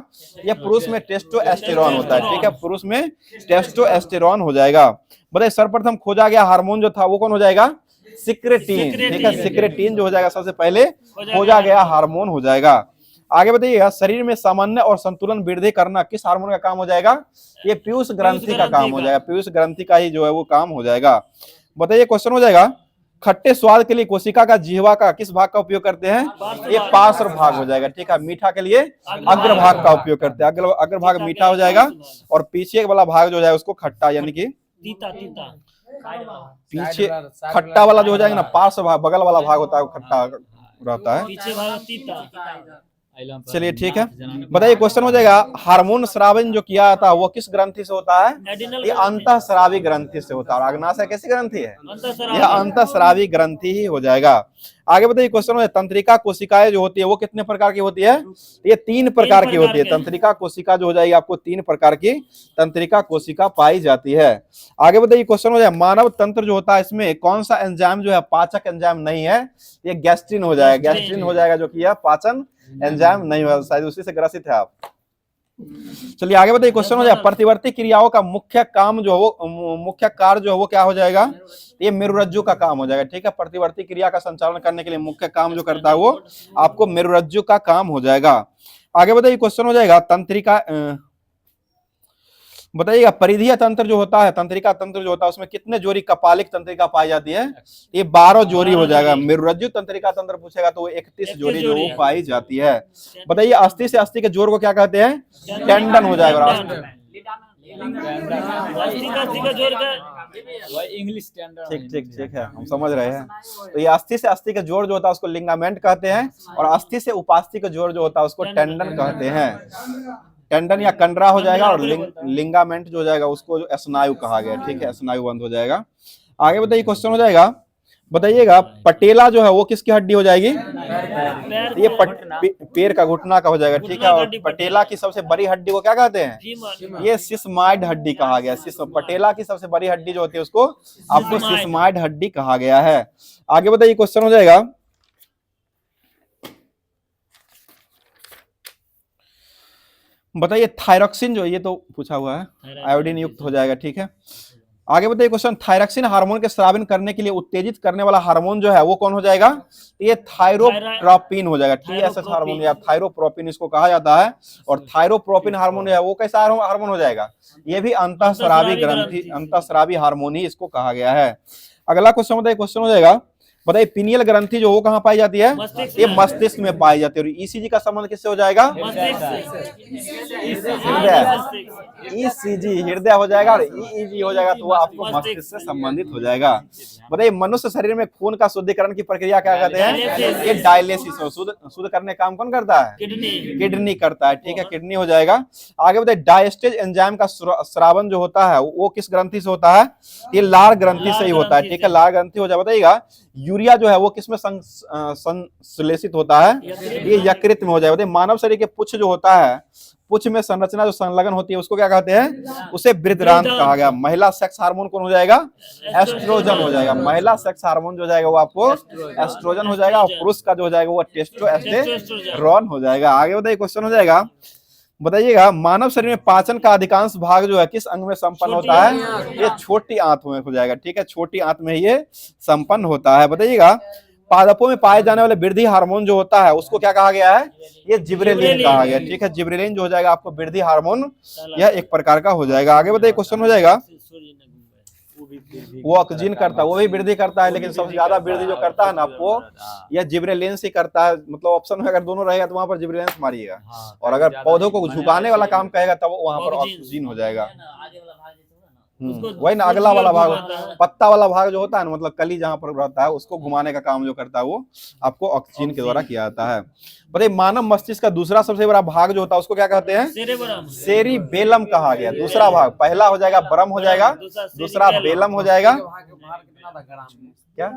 ये पुरुष में टेस्टोस्टेरोन होता है। ठीक है, पुरुष में टेस्टोस्टेरोन हो जाएगा। बताइए सर्वप्रथम खोजा गया हार्मोन जो था वो कौन हो जाएगा, सिक्रेटिन, ठीक है, सिक्रेटिन जो हो जाएगा सबसे पहले खोजा गया हार्मोन हो जाएगा। आगे बताइएगा शरीर में सामान्य और संतुलन वृद्धि करना किस हार्मोन का काम हो जाएगा, ये पीयूष ग्रंथि का काम हो जाएगा, पीयूष ग्रंथि का ही जो है वो काम हो जाएगा। बताइए क्वेश्चन हो जाएगा खट्टे स्वाद के लिए कोशिका का जिह्वा का किस भाग का उपयोग करते हैं, ये पार्श्व भाग हो जाएगा, ठीक है। मीठा के लिए अग्रभाग का उपयोग करते हैं, अग्रभाग मीठा हो जाएगा और पीछे वाला भाग जो है उसको खट्टा यानी कि पीछे खट्टा वाला जो हो जाएगा ना, पार्श्व भाग बगल वाला भाग होता है वो खट्टा रहता है। चलिए ठीक है, बताइए क्वेश्चन हो जाएगा हार्मोन स्रावन जो किया था वो किस ग्रंथि से होता है, ये अंतःस्रावी ग्रंथि से होता है। अग्नाशय कैसी ग्रंथि है, यह अंतःस्रावी ग्रंथि ही हो जाएगा। आगे बताइए क्वेश्चन हो तंत्रिका कोशिकाएं जो होती है वो कितने प्रकार की होती है, ये 3 प्रकार की होती है। तंत्रिका कोशिका जो हो जाएगी आपको 3 प्रकार की तंत्रिका कोशिका पाई जाती है। आगे बताइए क्वेश्चन हो जाए मानव तंत्र जो होता है इसमें कौन सा एंजाइम जो है पाचक एंजाइम नहीं है, ये गैस्ट्रिन हो जाएगा, गैस्ट्रिन हो जाएगा जो कि यह पाचन एंजाइम नहीं होगा, शायद उसी से ग्रसित है आप। चलिए आगे बताइए क्वेश्चन हो जाए प्रतिवर्ती क्रियाओं का मुख्य काम जो वो मुख्य कार्य जो है वो क्या हो जाएगा, ये मेरुरज्जु का काम हो जाएगा, ठीक है। प्रतिवर्ती क्रिया का संचालन करने के लिए मुख्य काम जो करता है वो आपको मेरुरज्जु का काम हो जाएगा। आगे बताइए क्वेश्चन हो जाएगा तंत्रिका बताइएगा परिधीय तंत्र जो होता है, तंत्रिका तंत्र जो होता है उसमें कितने जोड़ी कपालिक तंत्रिका पाई जाती है, ये 12 जोड़ी हो जाएगा। मेरुरज्जु तंत्रिका तंत्र पूछेगा तो वो 31 जोड़ी जो वो पाई जाती है। बताइए अस्थि से अस्थि के जोड़ को क्या कहते हैं, टेंडन हो जाएगा। ठीक ठीक ठीक है, हम समझ रहे हैं। तो ये अस्थि से अस्थि के जोड़ जो होता है उसको लिंगामेंट कहते हैं और अस्थि से उपास्थि के जोड़ जो होता है उसको टेंडन कहते हैं। टेंडन या कंडरा हो जाएगा और लिंगामेंट जो हो जाएगा उसको स्नायु कहा गया, ठीक है, स्नायु बंद हो जाएगा। आगे बताइए क्वेश्चन हो जाएगा बताइएगा पटेला जो है वो किसकी हड्डी हो जाएगी, ये पैर का घुटना का हो जाएगा, ठीक है। और पटेला की सबसे बड़ी हड्डी को क्या कहते हैं, ये सिस्माइड हड्डी कहा गया। पटेला की सबसे बड़ी हड्डी जो होती है उसको आपको सिस्माइड हड्डी कहा गया है। आगे बताइए क्वेश्चन हो जाएगा बताइए थायरॉक्सिन जो ये तो पूछा हुआ है, आयोडीन युक्त हो जाएगा, ठीक है। आगे बताइए क्वेश्चन थायरॉक्सिन हार्मोन के स्रावन करने के लिए उत्तेजित करने वाला हार्मोन जो है वो कौन हो जाएगा, ये थायरोप्रोपिन हो जाएगा, TSH हार्मोन या थायरोप्रोपिन इसको कहा जाता है। और थायरोप्रोपिन हार्मोन है वो कैसा हार्मोन हो जाएगा, ये भी अंतःस्रावी ग्रंथि अंतःस्रावी हार्मोन ही इसको कहा गया है। अगला क्वेश्चन बताइए क्वेश्चन हो जाएगा बताइए पिनियल ग्रंथि जो वो कहाँ पाई जाती है, ये मस्तिष्क में पाई जाती है। और ईसीजी का संबंध किससे हो जाएगा, ईसीजी हृदय हो जाएगा और ईईजी हो जाएगा तो वो आपको मस्तिष्क से संबंधित हो जाएगा। बताइए मनुष्य शरीर में खून का शुद्धिकरण की प्रक्रिया क्या कहते हैं, ये डायलिसिस शुद्ध करने का काम कौन करता है, किडनी करता है, ठीक है, किडनी हो जाएगा। आगे बताइए डायस्टेज एंजाइम का स्रावन जो होता है वो किस ग्रंथि से होता है, ये लार ग्रंथि से ही होता है, ठीक है, लार ग्रंथि हो जाए। बताइएगा यूरिया जो है वो किसमें संश्लेषित होता है, ये यकृत में हो जाएगा। मानव शरीर के पुच्छ जो होता है, पुच्छ में संरचना जो संलग्न होती है उसको क्या कहते हैं, उसे वृद्धरांत कहा गया। महिला सेक्स हार्मोन कौन हो जाएगा, एस्ट्रोजन हो जाएगा। महिला सेक्स हार्मोन जो जाएगा वो आपको एस्ट्रोजन हो जाएगा और पुरुष का जो हो जाएगा वो टेस्टोस्टेरोन हो जाएगा। आगे बताइए क्वेश्चन हो जाएगा बताइएगा मानव शरीर में पाचन का अधिकांश भाग जो है किस अंग में संपन्न होता है, ये छोटी आंत में हो जाएगा, ठीक है, छोटी आंत में ये संपन्न होता है। बताइएगा पादपों में पाए जाने वाले वृद्धि हार्मोन जो होता है उसको क्या कहा गया है, ये जिब्रेलिन कहा गया, ठीक है, जिब्रेलिन जो हो जाएगा आपको वृद्धि हार्मोन यह एक प्रकार का हो जाएगा। आगे बताइए क्वेश्चन हो जाएगा वो ऑक्सीजन करता है, वो भी वृद्धि करता है, लेकिन सबसे ज्यादा वृद्धि जो करता है ना वो यह जिब्रेलिन्स ही करता है। मतलब ऑप्शन में अगर दोनों रहेगा तो वहां पर जिब्रेलिन्स मारिएगा, और अगर पौधों को झुकाने वाला काम कहेगा तब वहां पर ऑक्सीजन हो जाएगा। वही ना अगला वाला भाग, पत्ता वाला भाग जो होता है ना, मतलब कली जहां पर रहता है उसको घुमाने का काम जो करता है वो आपको ऑक्सीजन के द्वारा किया जाता है। बताइए मानव मस्तिष्क का दूसरा सबसे बड़ा भाग जो होता है उसको क्या कहते हैं, सेरिबेलम कहा गया। दूसरा भाग, पहला हो जाएगा ब्रम हो जाएगा, दूसरा बेलम हो जाएगा, क्या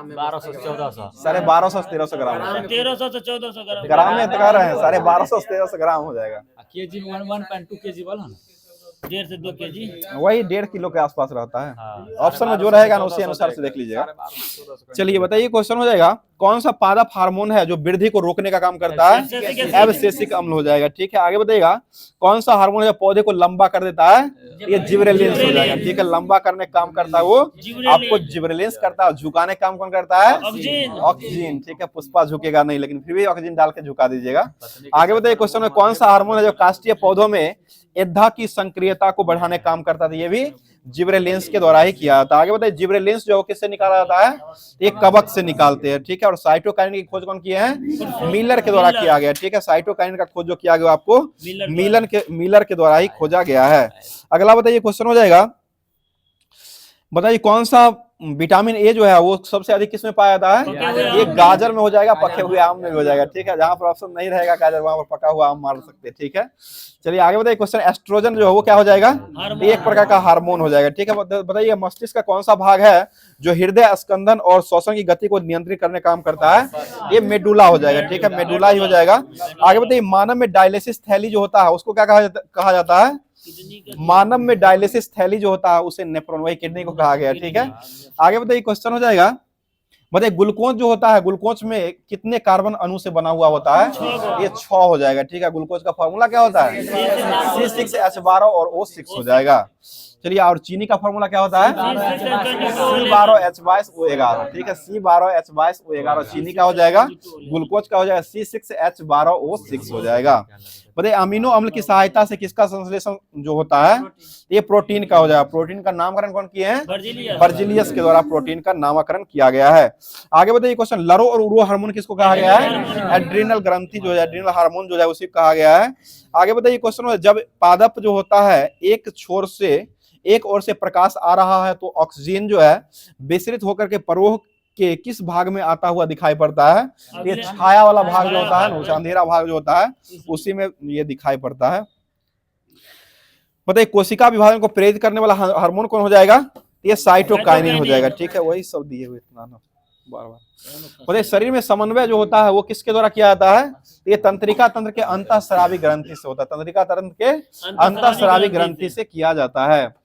1200-1400 1250 से 1300 ग्राम, 1300 से 1400 ग्राम में कह रहे हैं, 1250 से 1300 ग्राम हो जाएगा। केजी 1.2 केजी वाला ना, 1.5 से 2 केजी, वही 1.5 किलो के आसपास रहता है। ऑप्शन में जो रहेगा ना उसी अनुसार से देख लीजिएगा। चलिए बताइए क्वेश्चन हो जाएगा कौन सा पादप हार्मोन है जो वृद्धि को रोकने का काम करता है? एब्सिसिक अम्ल हो जाएगा। ठीक है, आगे बताइएगा कौन सा हार्मोन है जो पौधे को लंबा कर देता है? ये जिबरेलिन्स हो जाएगा। ठीक है, लंबा करने का काम करता है वो आपको जिबरेलिन्स करता है। झुकाने का काम कौन करता है? ऑक्सीजन। ठीक है, पुष्पा झुकेगा नहीं, लेकिन फिर भी ऑक्सीजन डाल के झुका दीजिएगा। आगे बताइए क्वेश्चन में कौन सा हार्मोन है जो काष्ठीय पौधों में एद्धा की सक्रियता को बढ़ाने का काम करता था? ये भी जिबरेलिन्स के द्वारा ही किया जाता है। आगे बताइए जिबरेलिन्स जो किससे निकाला जाता है? एक कवक से निकालते हैं। ठीक है, और साइटोकाइनिन की खोज कौन किए हैं? मिलर के द्वारा किया गया। ठीक है, साइटोकाइनिन का खोज जो किया गया आपको मिलर के द्वारा ही खोजा गया है। अगला बताइए क्वेश्चन हो जाएगा, बताइए कौन सा विटामिन ए जो है वो सबसे अधिक किसमें पाया जाता है? ये गाजर में हो जाएगा, पके हुए आम में भी हो जाएगा। ठीक है, जहां पर ऑप्शन नहीं रहेगा गाजर वहां पर पका हुआ आम मार सकते हैं। ठीक है, चलिए आगे बताइए क्वेश्चन, एस्ट्रोजन जो है वो क्या हो जाएगा? एक प्रकार का हार्मोन हो जाएगा। ठीक है, बताइए मस्तिष्क का कौन सा भाग है जो हृदय स्कंदन और श्वसन की गति को नियंत्रित करने का काम करता है? ये मेडुला हो जाएगा। ठीक है, मेडुला ही हो जाएगा। आगे बताइए मानव में डायलिसिस थैली जो होता है उसको क्या कहा जाता है? मानव में डायलिसिस थैली जो होता है उसे नेफ्रॉन, वही किडनी को कहा गया। ठीक है, आगे बताइए क्वेश्चन हो जाएगा, बताइए ग्लूकोज जो होता है ग्लूकोज में कितने कार्बन अणु से बना हुआ होता है? ये 6 हो जाएगा। ठीक है, ग्लूकोज का फॉर्मूला क्या होता है? C6H12 और O6 हो जाएगा। चलिए, और चीनी का फॉर्मूला क्या होता है? C12H22O11। ठीक है, C12H22O11 चीनी का हो जाएगा। ग्लूकोज का हो जाएगा C6H12O6 हो जाएगा। बताइए अमीनो अम्ल की सहायता से किसका संश्लेषण जो होता है? ये प्रोटीन का हो जाएगा। प्रोटीन का नामकरण कौन किए हैं? बर्जिलियस के द्वारा प्रोटीन का नामकरण किया गया है। आगे बताइए क्वेश्चन, लरो और उरो हार्मोन किसको कहा गया है? एड्रिनल ग्रंथि जो है, एड्रिनल हार्मोन जो है उसी को कहा गया है। आगे बताइए क्वेश्चन, जब पादप जो होता है एक ओर से प्रकाश आ रहा है तो ऑक्सीजन जो है विसरित होकर के परोह के किस भाग में आता हुआ दिखाई पड़ता है? ये छाया वाला भाग जो होता है ना, अंधेरा भाग जो होता है उसी में ये दिखाई पड़ता है। बताइए कोशिका विभाजन को प्रेरित करने वाला हार्मोन कौन हो जाएगा? ये साइटोकाइनिन हो जाएगा। ठीक है, वही सब दिए हुए इतना ना बार बार। बताइए शरीर में समन्वय जो होता है वो किसके द्वारा किया जाता है? ये तंत्रिका तंत्र के अंतःस्रावी ग्रंथि से होता है। तंत्रिका तंत्र के अंतःस्रावी ग्रंथि से किया जाता है।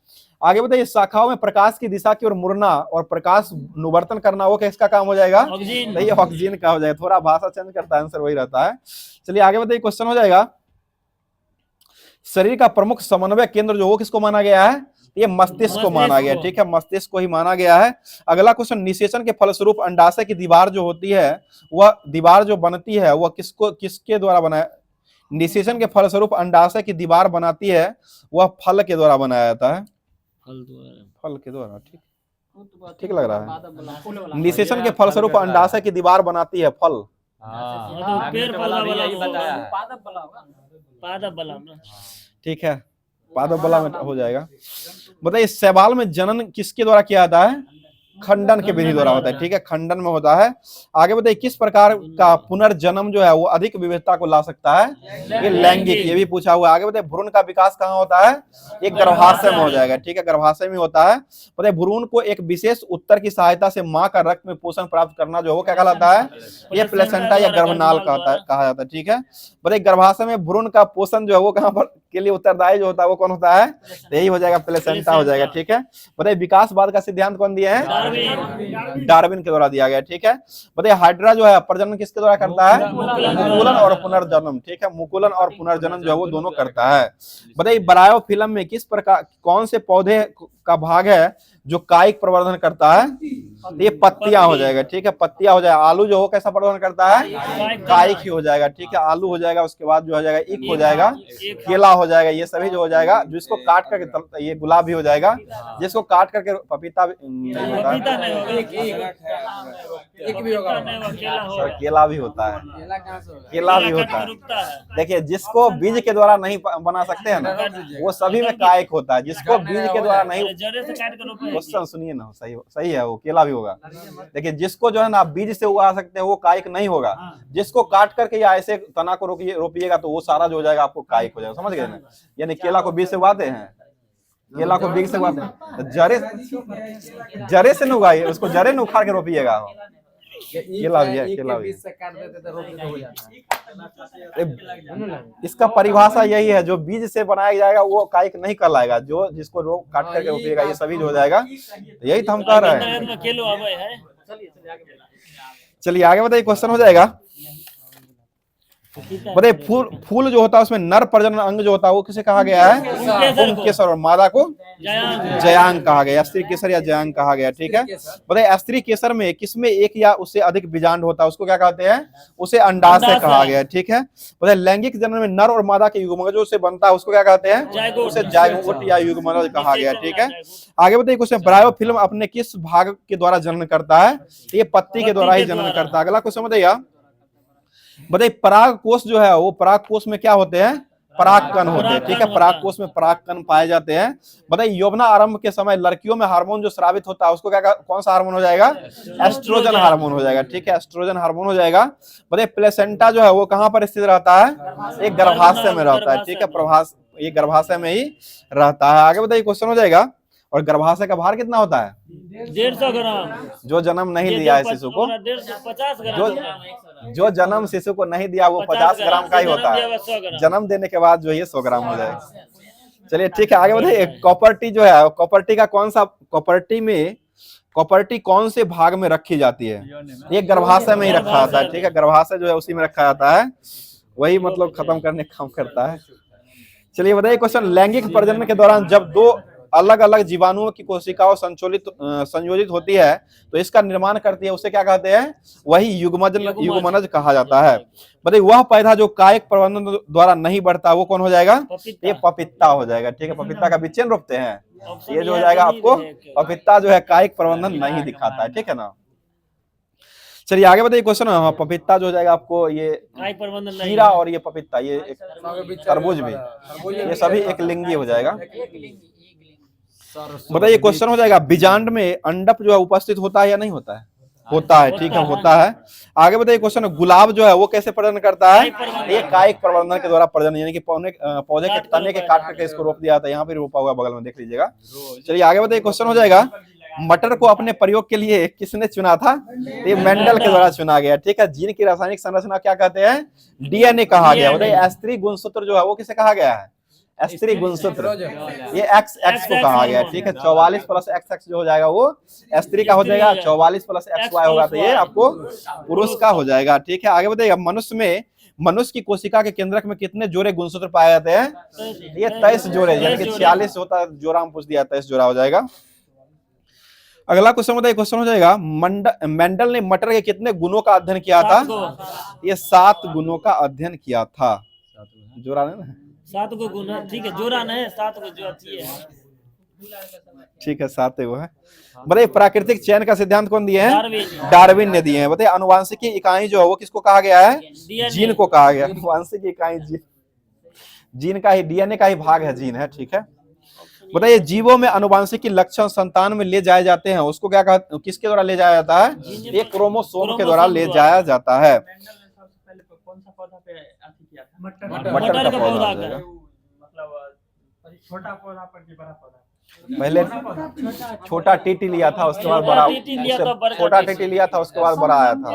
आगे बताइए शाखाओं में प्रकाश की दिशा की ओर मुड़ना और प्रकाश अनुवर्तन करना वो किसका काम हो जाएगा? ये ऑक्सीजन का हो जाएगा। थोड़ा भाषा चेंज करता है, आंसर वही रहता है। चलिए आगे बताइए क्वेश्चन हो जाएगा, शरीर का प्रमुख समन्वय केंद्र जो वो किसको माना गया है? ये मस्तिष्क को माना गया। ठीक है, मस्तिष्क को ही माना गया है। अगला क्वेश्चन, निषेचन के फलस्वरूप अंडाशय की दीवार जो होती है वह दीवार जो बनती है वह किसके द्वारा बनाया? निषेचन के फलस्वरूप अंडाशय की दीवार बनाती है वह फल के द्वारा बनाया जाता है। फल के द्वारा। ठीक लग रहा है। निषेचन के फलस्वरूप अंडाशय की दीवार बनाती है फल। ठीक है, पादप बला में हो जाएगा। बताइए शैवाल में जनन किसके द्वारा किया जाता है? खंडन के विधि द्वारा होता है। ठीक है, खंडन में होता है। आगे बताइए किस प्रकार का पुनर्जन्म जो है वो अधिक विविधता को ला सकता है? ये लैंगिक, ये भी पूछा हुआ है। आगे बताइए भ्रूण का विकास कहाँ होता है? ये गर्भाशय में हो जाएगा। ठीक है, गर्भाशय में होता है। बताइए भ्रूण को एक विशेष उत्तर की सहायता से माँ का रक्त में पोषण प्राप्त करना जो वो क्या कहलाता है? ये प्लेसेंटा या गर्भनाल कहा जाता है। ठीक है, बताइए गर्भाशय में भ्रूण का पोषण जो है वो कहाँ पर के लिए उत्तरदायी जो होता है वो कौन होता है? यही हो जाएगा, प्लेसेंटा हो जाएगा। ठीक है, बताइए विकासवाद का सिद्धांत कौन दिया है? डार्विन के द्वारा दिया गया। ठीक है, बताइए हाइड्रा जो है प्रजनन किसके द्वारा करता है? मुकुलन और पुनर्जन्म। ठीक है, मुकुलन और पुनर्जन्म जो है वो दोनों करता है। बताइए ब्रायोफिल्म में किस प्रकार कौन से पौधे का भाग है जो कायिक प्रवर्धन करता है? ये पत्तियां हो जाएगा। ठीक है, पत्तियां हो जाएगा। आलू जो हो कैसा प्रवर्धन करता है? कायिक ही हो जाएगा। ठीक है, आलू हो जाएगा, उसके बाद जो हो जाएगा ईख हो जाएगा, केला हो जाएगा, ये सभी जो हो जाएगा। जिसको काट करके ये गुलाब भी हो जाएगा, जिसको काट करके पपीता नहीं होता है, केला भी होता है, केला भी होता है। देखिए जिसको बीज के द्वारा नहीं बना सकते हैं ना वो सभी में कायिक होता है। जिसको बीज के द्वारा नहीं, क्वेश्चन सुनिए ना, सही है, वो केला भी होगा। देखिए जिसको जो है ना आप बीज से उगा सकते हैं वो कायिक नहीं होगा। जिसको काट करके या ऐसे तना को रोपिएगा तो वो सारा जो हो जाएगा आपको कायिक हो जाएगा। समझ गए ना? यानी केला को बीज से उगाते हैं, केला को बीज से उगाते हैं, जरे से न उगाइए, उसको जरे न उखाड़ के रोपिएगा। केला भी है, केला भी। इसका परिभाषा यही है, जो बीज से बनाया जाएगा वो कायिक नहीं कहलाएगा। जो जिसको रोप काट करके रोपिएगा ये सभी जो हो जाएगा। यही तो हम कह रहे हैं। चलिए आगे बताइए, क्वेश्चन हो जाएगा। बताइए फूल फूल जो होता है उसमें नर प्रजनन अंग जो होता है वो किसे कहा गया है? पुंकेसर। और मादा को जयांग कहा गया, स्त्री केसर या जयांग कहा गया, ठीक है। बताइए स्त्री केसर में किसमें एक या उससे अधिक बीजांड होता है उसको क्या कहते हैं? उसे अंडाशय कहा गया, ठीक है। बताइए लैंगिक जनन में नर और मादा के युग्मजों से बनता है उसको क्या कहते हैं? उसे जायगोट या युग्मज कहा गया, ठीक है। आगे बताइए क्वेश्चन, ब्रायो फिल्म अपने किस भाग के द्वारा जनन करता है? ये पत्ती के द्वारा ही जनन करता है। अगला क्वेश्चन बताइए, बताइए पराग कोष जो है वो पराग कोष में क्या होते हैं? परागकण होते हैं, ठीक है। पराग कोष में परागकण पाए जाते हैं। बताइए यौवना आरंभ के समय लड़कियों में हार्मोन जो स्रावित होता है उसको क्या कौन सा हार्मोन हो जाएगा? एस्ट्रोजन हार्मोन हो जाएगा, ठीक है। एस्ट्रोजन हार्मोन हो जाएगा। बताइए प्लेसेंटा जो है वो कहाँ पर स्थित रहता है? एक गर्भाशय में रहता है, ठीक है। ये गर्भाशय में ही रहता है। आगे बताइए क्वेश्चन हो जाएगा, और गर्भाशय का भार कितना होता है?
150 ग्राम।
जो जन्म नहीं दिया है शिशु को,
50 ग्राम।
जो जन्म शिशु को नहीं दिया वो 50 ग्राम का ही होता है। जन्म देने के बाद जो ये 100 ग्राम हो जाएगा। चलिए ठीक है, आगे बताइए कॉपर्टी जो है, कॉपर्टी का कौन सा, कॉपर्टी कौन से भाग में रखी जाती है? ये गर्भाशय में ही रखा जाता है, ठीक है। गर्भाशय जो है उसी में रखा जाता है, वही मतलब खत्म करने का काम करता है। चलिए बताइए क्वेश्चन, लैंगिक प्रजनन के दौरान जब दो अलग अलग जीवाणुओं की कोशिकाओं संयोजित होती है तो इसका निर्माण करती है, उसे क्या कहते हैं? वही युग्मनज कहा जाता है। बताइए वह पौधा जो कायिक प्रबंधन द्वारा नहीं बढ़ता वो कौन हो जाएगा? ये पपीता हो जाएगा, ठीक है। पपीता का बीज रोपते हैं, ये जो हो जाएगा आपको पपीता जो है कायिक प्रबंधन नहीं दिखाता है, ठीक है ना। चलिए आगे बताइए क्वेश्चन, पपीता जो हो जाएगा आपको ये खीरा और ये पपीता, ये तरबूज भी, ये सभी एक लिंगी हो जाएगा। बताइए क्वेश्चन हो जाएगा, बीजांड में अंडप जो है उपस्थित होता है या नहीं होता है? होता है, ठीक है, होता है। आगे बताइए क्वेश्चन, गुलाब जो है वो कैसे प्रजनन करता है? ये कायिक प्रबंधन के द्वारा प्रजनन, यानी कि पौधे के तने के काट करके इसको रोप दिया था, यहाँ पे रोपा हुआ बगल में देख लीजिएगा। चलिए आगे बताइए क्वेश्चन हो जाएगा, मटर को अपने प्रयोग के लिए किसने चुना था? ये मेंडल के द्वारा चुना गया, ठीक है। जीन की रासायनिक संरचना क्या कहते हैं? डीएनए कहा गया। बताइए स्त्री गुणसूत्र जो है वो किसे कहा गया है? स्त्री गुणसूत्र, ये एक्स को कहा गया, ठीक है। 44 प्लस एक्स जो हो जाएगा वो स्त्री का हो जाएगा, 44 प्लस XY होगा तो ये आपको पुरुष का हो जाएगा, ठीक है। आगे बताइएगा, मनुष्य की कोशिका के केंद्रक में कितने जोड़े गुणसूत्र पाए जाते हैं? ये 23 जोड़े, यानी कि 46 होता है, जोड़ा हम पूछ दिया, 23 जोड़ा हो जाएगा। अगला क्वेश्चन बताइए, क्वेश्चन हो जाएगा, मेंडल ने मटर के कितने गुणों का अध्ययन किया था? ये 7 गुणों का अध्ययन किया था। जोड़ा नहीं ना,
7 को गुना, ठीक है, जोड़ा नहीं, 7 को जो अच्छी है,
ठीक है, 7 वो है। बताइए प्राकृतिक चयन का सिद्धांत कौन दिए हैं? डार्विन ने दिए हैं। बताइए अनुवांशिकी इकाई जो है वो किसको कहा गया है? जीन को कहा गया। अनुवांशिकी इकाई जीन का ही, डीएनए का ही भाग है, जीन है, ठीक है। बताइए जीवों में अनुवांशिकी लक्षण संतान में ले जाए जाते हैं, उसको क्या कहते, किसके द्वारा ले जाया जाता है? ये क्रोमोसोम के द्वारा ले जाया जाता है। मटर का पौधा, मतलब छोटा पौधा पर बड़ा पौधा, पहले छोटा टीटी लिया था, उसके बाद बड़ा, छोटा टीटी लिया था, उसके बाद बड़ा आया था।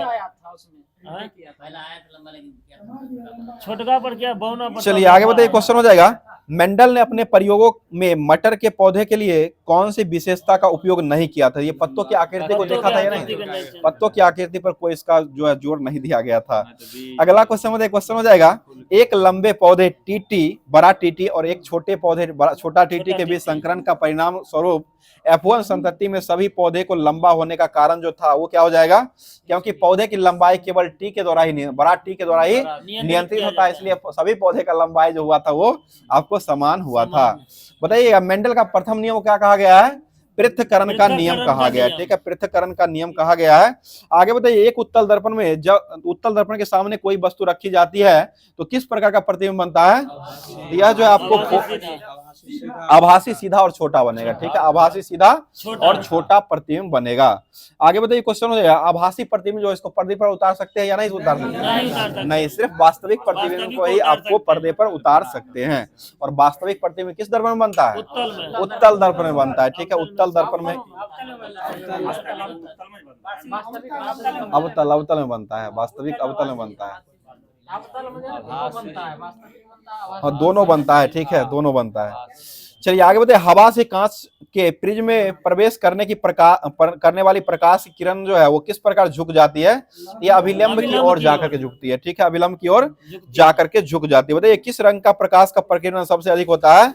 छोटका पर क्या बौना पर।
चलिए आगे बताइए, क्वेश्चन हो जाएगा, मेंडल ने अपने प्रयोगों में मटर के पौधे के लिए कौन सी विशेषता का उपयोग नहीं किया था? ये पत्तों की आकृति को देखा था या नहीं? पत्तों की आकृति पर कोई इसका जो है जोर नहीं दिया गया था। अगला क्वेश्चन हो जाएगा, एक लंबे पौधे टीटी, बड़ा टीटी और एक छोटे पौधे छोटा टीटी के बीच संकरण का परिणाम स्वरूप F1 संतति में सभी पौधे को लंबा होने का कारण जो था वो क्या हो जाएगा? क्योंकि पौधे की लंबाई केवल टी के द्वारा ही, बड़ा टी के द्वारा ही नियंत्रित होता है, इसलिए सभी पौधे का लंबाई जो हुआ था वो आपको समान हुआ था। बताइए मेंडल का प्रथम नियम क्या कहा गया है? पृथक्करण का नियम कहा गया है, ठीक है, पृथक्करण का नियम कहा गया है। आगे बताइए, एक उत्तल दर्पण में जब उत्तल दर्पण के सामने कोई वस्तु रखी जाती है तो किस प्रकार का प्रतिबिंब बनता है? यह जो है आपको आभासी सीधा और छोटा बनेगा, ठीक है, आभासी सीधा और छोटा प्रतिबिंब बनेगा। आगे बताइए क्वेश्चन हो जाएगा, आभासी प्रतिबिंब जो इसको पर्दे पर उतार सकते हैं या नहीं उतार सकते? नहीं, सिर्फ वास्तविक प्रतिबिंब को ही आपको पर्दे पर उतार सकते हैं। और वास्तविक प्रतिबिंब किस दर्पण में बनता है? उत्तल दर्पण में बनता है, ठीक है। उत्तल दर्पण में, अवतल में बनता है, वास्तविक अवतल में बनता है, हाँ दोनों बनता है, ठीक है, दोनों बनता है। चलिए आगे बताइए, हवा से कांच के प्रिज्म में प्रवेश करने वाली प्रकाश की किरण जो है वो किस प्रकार झुक जाती है? ये अभिलंब की ओर जाकर के झुकती है, ठीक है, अभिलंब की ओर जाकर के झुक जाती है। बताइए किस रंग का प्रकाश का प्रकीर्णन सबसे अधिक होता है?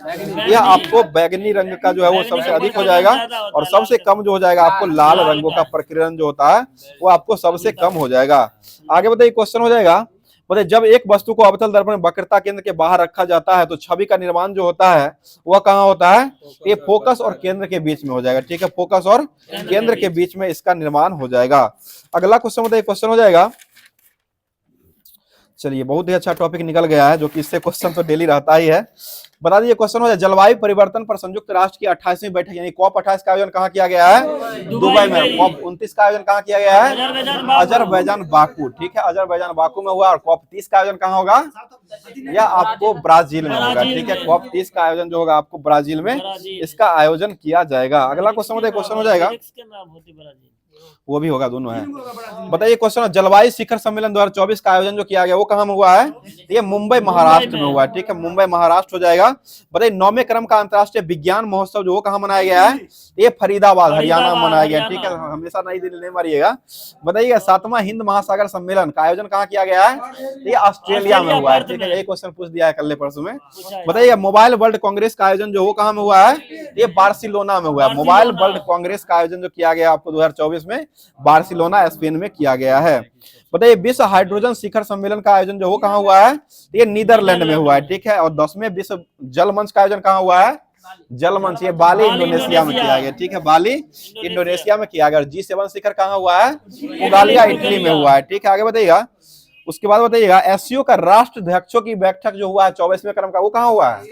यह आपको बैगनी रंग का जो है वो सबसे अधिक हो जाएगा, और सबसे कम जो हो जाएगा आपको लाल रंगों का प्रकीर्णन जो होता है वो आपको सबसे कम हो जाएगा। आगे बताइए क्वेश्चन हो जाएगा, बताइए जब एक वस्तु को अवतल दर्पण में वक्रता केंद्र के बाहर रखा जाता है तो छवि का निर्माण जो होता है वह कहाँ होता है? ये फोकस और केंद्र के बीच में हो जाएगा, ठीक है, फोकस और केंद्र के बीच में इसका निर्माण हो जाएगा। अगला क्वेश्चन बताइए, क्वेश्चन हो जाएगा, चलिए बहुत ही अच्छा टॉपिक निकल गया है, जो कि इससे क्वेश्चन तो डेली रहता ही है। बता दीजिए क्वेश्चन हो जाए, जलवायु परिवर्तन पर संयुक्त राष्ट्र की 28वीं बैठक यानी COP 28 का आयोजन कहाँ किया गया है? दुबई में। COP 29 का आयोजन कहाँ किया गया है? अजरबैजान बाकू, ठीक है, अजरबैजान बाकू में हुआ। और COP 30 का आयोजन कहाँ होगा? यह आपको ब्राजील में होगा, ठीक है, COP 30 का आयोजन जो होगा आपको ब्राजील में इसका आयोजन किया जाएगा। अगला क्वेश्चन बताइए, क्वेश्चन हो जाएगा, वो भी होगा, दोनों है। बताइए क्वेश्चन, जलवायु शिखर सम्मेलन 2024 का आयोजन जो किया गया वो कहाँ में हुआ है? ये मुंबई महाराष्ट्र में हुआ है, ठीक है, मुंबई महाराष्ट्र हो जाएगा। बताइए 9वें क्रम का अंतर्राष्ट्रीय विज्ञान महोत्सव जो वो कहाँ मनाया गया है? ये फरीदाबाद हरियाणा में मनाया गया, ठीक है, हमेशा नई दिल्ली नहीं मारिएगा। बताइए 7वां हिंद महासागर सम्मेलन का आयोजन कहाँ किया गया है? ये ऑस्ट्रेलिया में हुआ है, ठीक है, ये क्वेश्चन पूछ दिया है कल परसों में। बताइए मोबाइल वर्ल्ड कांग्रेस का आयोजन जो वो कहाँ में हुआ है? ये बार्सिलोना में हुआ है। मोबाइल वर्ल्ड कांग्रेस का आयोजन जो किया गया आपको 2024 में बार्सिलोना स्पेन में किया गया है। बताइए विश्व हाइड्रोजन शिखर सम्मेलन का आयोजन जो वो कहाँ हुआ है? ये नीदरलैंड में हुआ है, ठीक है। और 10वें विश्व जल मंच का आयोजन कहाँ हुआ है? जल मंच ये बाली इंडोनेशिया में किया गया, ठीक है, बाली इंडोनेशिया में किया गया। और G7 शिखर कहाँ हुआ है? उगालिया इटली में हुआ है, ठीक है। आगे बताइएगा, उसके बाद बताइएगा एससीओ का राष्ट्राध्यक्षों की बैठक जो हुआ है 24वें क्रम का वो कहाँ हुआ है?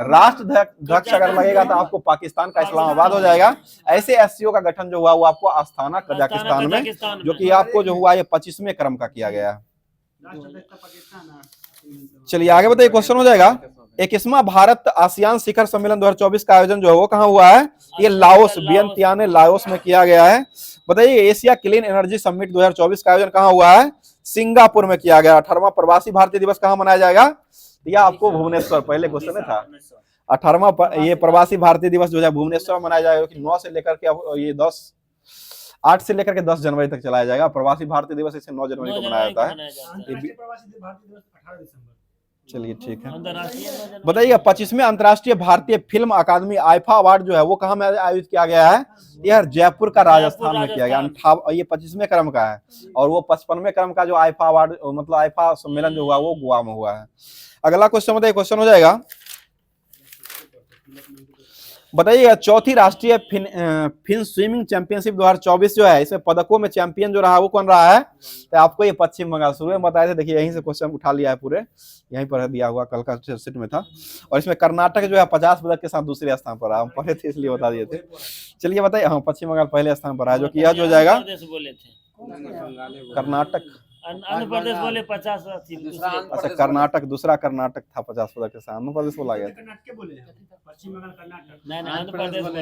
राष्ट्राध्यक्ष अगर लगेगा तो आपको पाकिस्तान का इस्लामाबाद हो जाएगा। ऐसे एससीओ का गठन जो हुआ वो आपको आस्थाना कजाकिस्तान में, जो कि आपको जो हुआ ये 25वें क्रम का किया गया है। चलिए आगे बताइए, क्वेश्चन हो जाएगा, 21वां भारत आसियान शिखर सम्मेलन 2024 का आयोजन जो है वो कहाँ हुआ है? ये लाओस, वियंतियान लाओस में किया गया है। बताइए एशिया क्लीन एनर्जी समिट 2024 का आयोजन कहाँ हुआ है? सिंगापुर में किया गया। 18वां प्रवासी भारतीय दिवस कहाँ मनाया जाएगा? यह आपको भुवनेश्वर, पहले क्वेश्चन था 18वां ये प्रवासी भारतीय दिवस जो है भुवनेश्वर में मनाया जाएगा, कि 9 से लेकर के ये 8 से लेकर के 10 जनवरी तक चलाया जाएगा। प्रवासी भारतीय दिवस इसे 9 जनवरी को मनाया जाता है। चलिए ठीक है। बताइए 25वें अंतर्राष्ट्रीय भारतीय फिल्म अकादमी आईफा अवार्ड जो है वो कहाँ में आयोजित किया गया है? यह जयपुर का राजस्थान में किया गया। ये 25वें क्रम का है, और वो 55वें क्रम का जो आईफा अवार्ड मतलब आईफा सम्मेलन जो हुआ वो गोवा में हुआ है। अगला क्वेश्चन बताइए, क्वेश्चन हो जाएगा, बताइए चौथी राष्ट्रीय फिन स्विमिंग चैंपियनशिप 2024 जो है इसमें पदकों में चैंपियन जो रहा वो कौन रहा है? तो आपको ये पश्चिम बंगाल, शुरू में बताए थे, देखिए यहीं से क्वेश्चन उठा लिया है, पूरे यहीं पर दिया हुआ, कल का सेट में था। और इसमें कर्नाटक जो है 50 पदक के साथ दूसरे स्थान पर रहा, हम पढ़े थे इसलिए बता दिए थे। चलिए बताइए, हाँ पश्चिम बंगाल पहले स्थान पर रहा, जो कि यह जो जाएगा कर्नाटक,
आंध्र प्रदेश बोले 50।
अच्छा कर्नाटक, दूसरा कर्नाटक था 50 पदक के साथ, आंध्र प्रदेश बोला गया।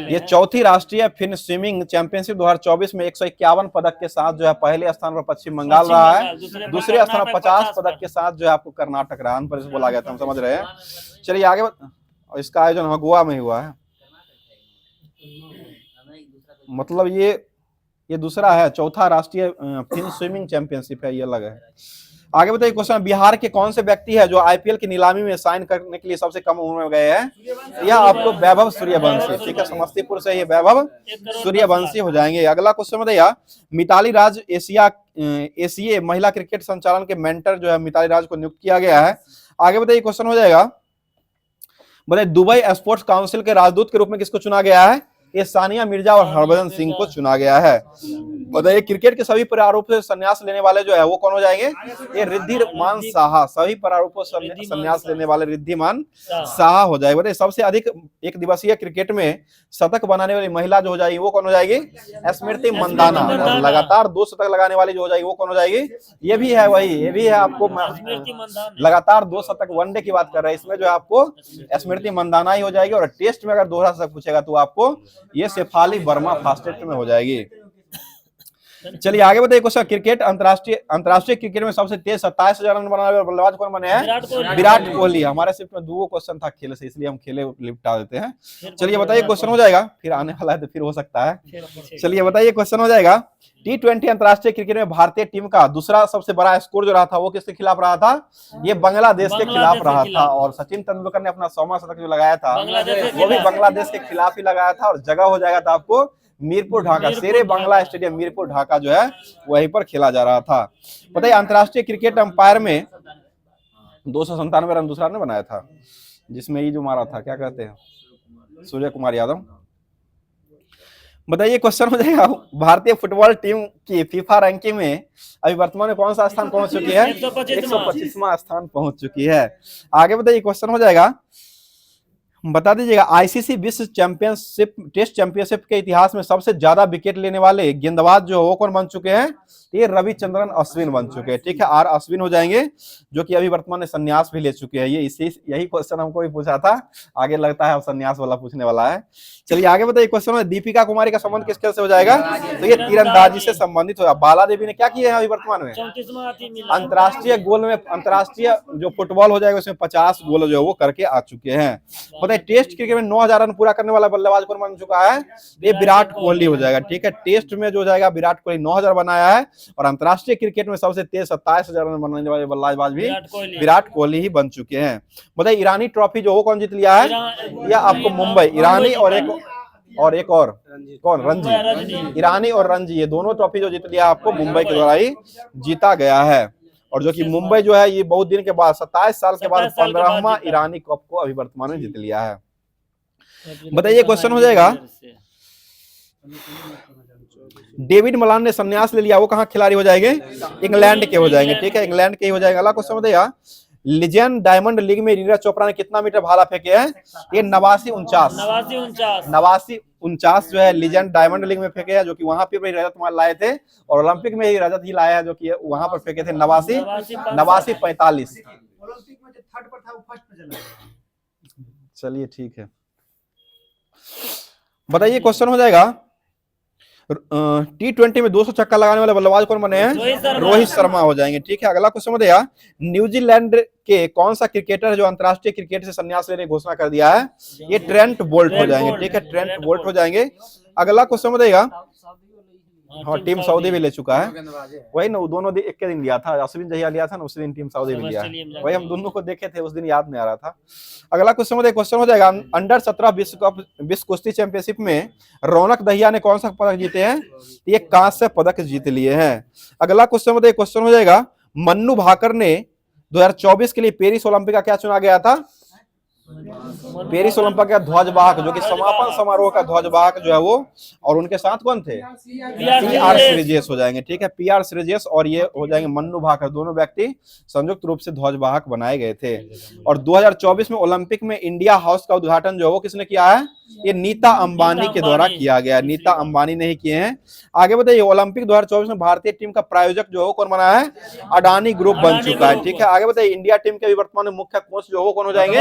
ये चौथी राष्ट्रीय फिन स्विमिंग चैंपियनशिप 2024 में 151 पदक के साथ जो है पहले स्थान पर पश्चिम बंगाल रहा है, दूसरे स्थान पर 50 पदक के साथ जो है आपको कर्नाटक रहा, आंध्र प्रदेश बोला गया था, हम समझ रहे हैं। चलिए आगे, इसका आयोजन गोवा में हुआ है, मतलब ये दूसरा है, चौथा राष्ट्रीय फिन स्विमिंग चैंपियनशिप है, ये अलग है। आगे बताइए क्वेश्चन, बिहार के कौन से व्यक्ति है जो आईपीएल की नीलामी में साइन करने के लिए सबसे कम उम्र में गए हैं? यह आपको वैभव सूर्यवंशी, ठीक है, समस्तीपुर से ये वैभव सूर्यवंशी हो जाएंगे। अगला क्वेश्चन बताइए, मिताली राज एशिया महिला क्रिकेट संचालन के मेंटर जो है मिताली राज को नियुक्त किया गया है। आगे बताइए क्वेश्चन हो जाएगा, बताइए दुबई स्पोर्ट्स काउंसिल के राजदूत के रूप में किसको चुना गया है? ये सानिया मिर्जा और हरभजन सिंह को चुना गया है। बताइए क्रिकेट के सभी प्रारूप से संन्यास लेने वाले जो है वो कौन हो जाएंगे? ये रिद्धिमान साहा, सभी प्रारूपों से संन्यास लेने वाले रिद्धिमान साहा हो जाएगी। बताइए सबसे अधिक एक दिवसीय क्रिकेट में शतक बनाने वाली महिला जो हो जाएगी वो कौन हो जाएगी? स्मृति मंदाना। और लगातार 2 शतक लगाने वाली जो हो जाएगी वो कौन हो जाएगी? ये भी है वही, ये भी है आपको लगातार 2 शतक, वनडे की बात कर रहे हैं, इसमें जो है आपको स्मृति मंदाना ही हो जाएगी। और टेस्ट में अगर दोहरा शतक पूछेगा तो आपको ये शेफाली वर्मा फास्टेस्ट में हो जाएगी। चलिए आगे बताइए क्वेश्चन, क्रिकेट अंतर्राष्ट्रीय क्रिकेट में सबसे तेज 27,000 रन बनाने वाले बल्लेबाज कौन बने हैं? विराट कोहली। हमारे सिर्फ में 2 क्वेश्चन था खेल से, इसलिए हम खेले निपटा देते हैं। चलिए बताइए क्वेश्चन हो जाएगा, फिर आने वाला है तो फिर हो सकता है। चलिए बताइए क्वेश्चन हो जाएगा, T20 अंतर्राष्ट्रीय क्रिकेट में भारतीय टीम का दूसरा सबसे बड़ा स्कोर जो रहा था वो किसके खिलाफ रहा था? ये बांग्लादेश के खिलाफ रहा था। और सचिन तेंदुलकर ने अपना 100वां शतक जो लगाया था वो भी बांग्लादेश के खिलाफ ही लगाया था। और जगह हो जाएगा था आपको मीरपुर ढाका, शेरे बांग्ला स्टेडियम मीरपुर ढाका जो है वहीं पर खेला जा रहा था। बताइए अंतर्राष्ट्रीय क्रिकेट अंपायर में 297 रन दूसरा ने बनाया था, जिसमें ये जो मारा था क्या कहते हैं, सूर्य कुमार यादव। बताइए क्वेश्चन हो जाएगा, भारतीय फुटबॉल टीम की फीफा रैंकिंग में अभी वर्तमान में कौन सा स्थान पहुंच चुकी है? 125वां स्थान पहुंच चुकी है। आगे बताइए क्वेश्चन हो जाएगा, बता दीजिएगा आईसीसी विश्व चैंपियनशिप टेस्ट चैंपियनशिप के इतिहास में सबसे ज्यादा विकेट लेने वाले गेंदबाज जो वो कौन बन चुके हैं? ये रविचंद्रन अश्विन बन चुके हैं। ठीक है, आर अश्विन हो जाएंगे, जो कि अभी वर्तमान में संन्यास भी ले चुके हैं। ये यही क्वेश्चन हमको भी पूछा था, आगे लगता है अब संन्यास वाला पूछने वाला है। चलिए आगे बताइए क्वेश्चन में, दीपिका कुमारी का संबंध किस खेल से हो जाएगा? तो ये तीरंदाजी से संबंधित होगा। बाला देवी ने क्या किया है अभी वर्तमान में? अंतर्राष्ट्रीय गोल में, अंतर्राष्ट्रीय जो फुटबॉल हो जाएगा उसमें 50 गोल जो है वो करके आ चुके हैं। बताइए टेस्ट क्रिकेट में 9,000 रन पूरा करने वाला बल्लेबाज कौन बन चुका है? ये विराट कोहली हो जाएगा। ठीक है, टेस्ट में जो जाएगा विराट कोहली 9,000 बनाया है, और अंतर्राष्ट्रीय क्रिकेट में सबसे तेज 27,000 रन बनाने वाले बल्लेबाज भी विराट कोहली ही बन चुके हैं। बताइए ईरानी ट्रॉफी जो वो कौन जीत लिया है? या आपको मुंबई, ईरानी और एक और कौन? रणजी। ईरानी और रणजी, ये दोनों ट्रॉफी जो जीत लिया आपको मुंबई के द्वारा ही जीता गया है। और जो कि मुंबई जो है ये बहुत दिन के बाद 27 साल के बाद 15वां ईरानी कप को अभी वर्तमान में जीत लिया है। बताइए क्वेश्चन हो जाएगा, डेविड मलान ने संन्यास ले लिया, वो कहाँ खिलाड़ी हो जाएंगे? इंग्लैंड के हो जाएंगे। ठीक है, इंग्लैंड के ही हो जाएगा। अगला क्वेश्चन बताइएगा, लीजेंड डायमंड लीग में नीरज चोपड़ा ने कितना मीटर भाला फेंके हैं? ये 89 जो है लीजेंड डायमंड लीग में फेंके हैं, जो कि वहां पे भी रजत लाए थे, और ओलंपिक में ही रजत ही लाया है, जो कि वहां पर फेंके थे 89-45। चलिए ठीक है, बताइए क्वेश्चन हो जाएगा, T20 में 200 छक्का लगाने वाले बल्लेबाज कौन बने हैं? रोहित शर्मा हो जाएंगे। ठीक है, अगला क्वेश्चन बताइएगा, न्यूजीलैंड के कौन सा क्रिकेटर जो अंतर्राष्ट्रीय क्रिकेट से संन्यास लेने की घोषणा कर दिया है? ये ट्रेंट बोल्ट हो जाएंगे। ठीक है, ट्रेंट बोल्ट हो जाएंगे। अगला क्वेश्चन बताइएगा, हाँ टीम सऊदी भी ले चुका है, वही ना, दोनों दिन एक के दिन लिया था, अश्विन जहिया लिया था ना उसी दिन टीम सऊदी भी लिया है, वही हम दोनों को देखे थे उस दिन, याद नहीं आ रहा था। अगला क्वेश्चन हो जाएगा, अंडर 17 विश्व कुश्ती चैंपियनशिप में रौनक दहिया ने कौन सा पदक जीते हैं? ये कांस्य पदक जीत लिए हैं। अगला क्वेश्चन हो जाएगा, मन्नू भाकर ने 2024 के लिए पेरिस ओलंपिक का क्या चुना गया था? पेरिस ओलंपिक का ध्वजवाहक, जो कि समापन समारोह का ध्वजवाहक जो है वो, और उनके साथ कौन थे? PR श्रीजेश हो जाएंगे। ठीक है, PR श्रीजेश और ये हो जाएंगे मन्नू भाकर, दोनों व्यक्ति संयुक्त रूप से ध्वजवाहक बनाए गए थे। और 2024 में ओलंपिक में इंडिया हाउस का उद्घाटन जो है वो किसने किया है? ये नीता अंबानी के द्वारा किया गया, नीता अंबानी ने ही किए हैं। आगे बताइए, ओलंपिक 2024 में भारतीय टीम का प्रायोजक जो है कौन बना है? अडानी ग्रुप बन चुका है। ठीक है, आगे बताइए, इंडिया टीम के वर्तमान में मुख्य कोच जो वो कौन हो जाएंगे?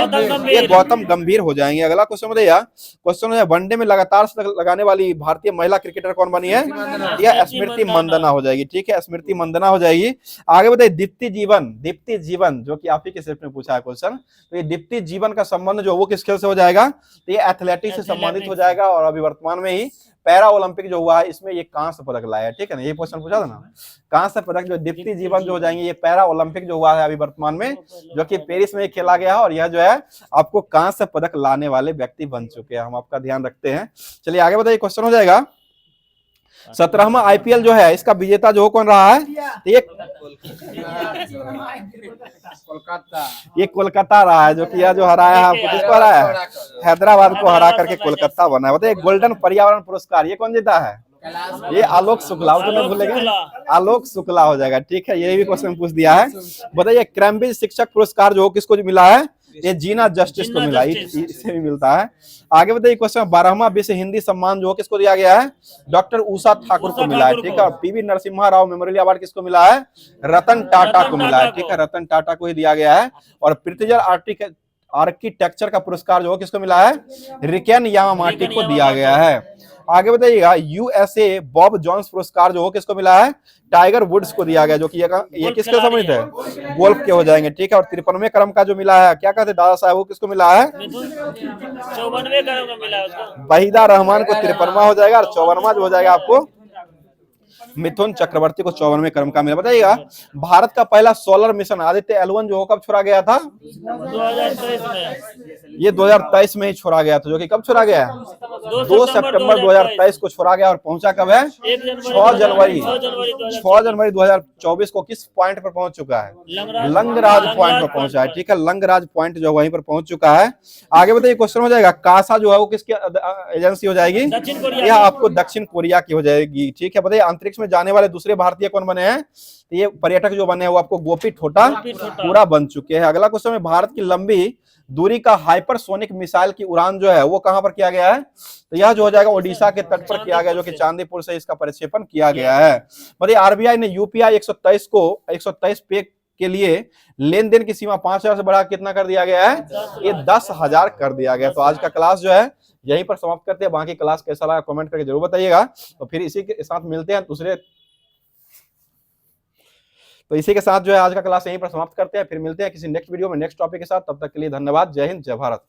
ये गौतम गंभीर हो जाएंगे। अगला क्वेश्चन बताइए, क्वेश्चन है वनडे में लगातार लगाने वाली भारतीय महिला क्रिकेटर कौन बनी है? यह स्मृति मंदना हो जाएगी। ठीक है, स्मृति मंदना हो जाएगी। आगे बताइए, दीप्ति जीवन जो कि आप ही के सेट में पूछा है क्वेश्चन, तो ये दीप्ति जीवन का संबंध जो वो किस खेल से हो जाएगा? तो ये एथलेटिक्स से संबंधित हो जाएगा, और अभी वर्तमान में ही पैरा ओलंपिक जो हुआ है इसमें ये कांस्य पदक लाया है। ठीक है ना, ये क्वेश्चन पूछा था ना, कांस्य पदक जो दीप्ति जीवन जो हो जाएंगे, ये पैरा ओलंपिक जो हुआ है अभी वर्तमान में, जो कि पेरिस में खेला गया है, और यह जो है आपको कांस्य पदक लाने वाले व्यक्ति बन चुके हैं, हम आपका ध्यान रखते हैं। चलिए आगे बताइए, क्वेश्चन हो जाएगा, 17वां IPL जो है इसका विजेता जो कौन रहा है? ये कोलकाता रहा है, जो कि यह जो हराया है, किसको हराया है? हैदराबाद को हरा करके कोलकाता बना है। बताइए गोल्डन पर्यावरण पुरस्कार ये कौन जीता है? ये आलोक शुक्ला, तो नहीं भूलेंगे, आलोक शुक्ला हो जाएगा। ठीक है, ये भी क्वेश्चन पूछ दिया है। बताइए कैम्ब्रिज शिक्षक पुरस्कार जो किसको मिला है? ये जीना जस्टिस को मिला, इसे भी मिलता है। आगे बताइए क्वेश्चन, 12वां विश्व हिंदी सम्मान जो किसको दिया गया है? डॉक्टर उषा ठाकुर को मिला है। ठीक है, PV Narasimha Rao memorial award किसको मिला है? रतन टाटा को मिला है। ठीक है, रतन टाटा को ही दिया गया है। और पृथ्वीराज आर्किटेक्चर का पुरस्कार जो किसको मिला है? रिकेन यामामाटी को दिया गया है। आगे बताइएगा, यूएसए बॉब जोन्स पुरस्कार जो हो किसको मिला है? टाइगर वुड्स को दिया गया, जो कि ये किसके संबंधित है? गोल्फ के हो जाएंगे, ठीक है। और 53वें क्रम का जो मिला है, क्या कहते हैं दादा साहब, वो किसको मिला है?
54वें क्रम का मिला उसको।
वहीदा रहमान को 53वां हो जाएगा, और 54वां जो हो जाएगा आपको मिथुन चक्रवर्ती को 54वें क्रम का मिला। बताइएगा, भारत का पहला सोलर मिशन आदित्य L1 जो कब छोड़ा गया था?
2023 में।
ये 2023 में ही छोड़ा गया था, जो कि कब छोड़ा गया है? 2 सितंबर 2023 को छोड़ा गया, और पहुंचा कब है? 6 जनवरी 2024 को किस पॉइंट पर पहुंच चुका है? लंगराज पॉइंट पर पहुंचा है, ठीक है। लंगराज पॉइंट जो वहीं पर पहुंच चुका है। आगे बताइए, क्वेश्चन हो जाएगा, कासा जो है वो किसकी एजेंसी हो जाएगी? यह आपको दक्षिण कोरिया की हो जाएगी, ठीक है। बताइए, अंतरिक्ष में जाने वाले दूसरे भारतीय कौन बने हैं? तो ये पर्यटक जो बने हैं वो आपको गोपी ठोटा पूरा बन चुके हैं। अगला क्वेश्चन है, भारत की लंबी दूरी का हाइपरसोनिक मिसाइल की उड़ान जो है वो कहां पर किया गया है? तो यह जो हो जाएगा ओडिशा के तट पर किया गया, जो कि चांदीपुर से इसका प्रक्षेपण किया गया है। मतलब आरबीआई ने यूपीआई 123 को 123 पे के लिए लेन देन की सीमा 5,000 से बढ़ा कितना कर दिया गया है? ये 10,000 कर दिया गया। तो आज का क्लास जो है यहीं पर समाप्त करते हैं। बाकी क्लास कैसा लगा कमेंट करके जरूर बताइएगा। तो फिर इसी के साथ मिलते हैं तो इसी के साथ जो है आज का क्लास यहीं पर समाप्त करते हैं। फिर मिलते हैं किसी नेक्स्ट वीडियो में नेक्स्ट टॉपिक के साथ। तब तक के लिए धन्यवाद। जय हिंद, जय भारत।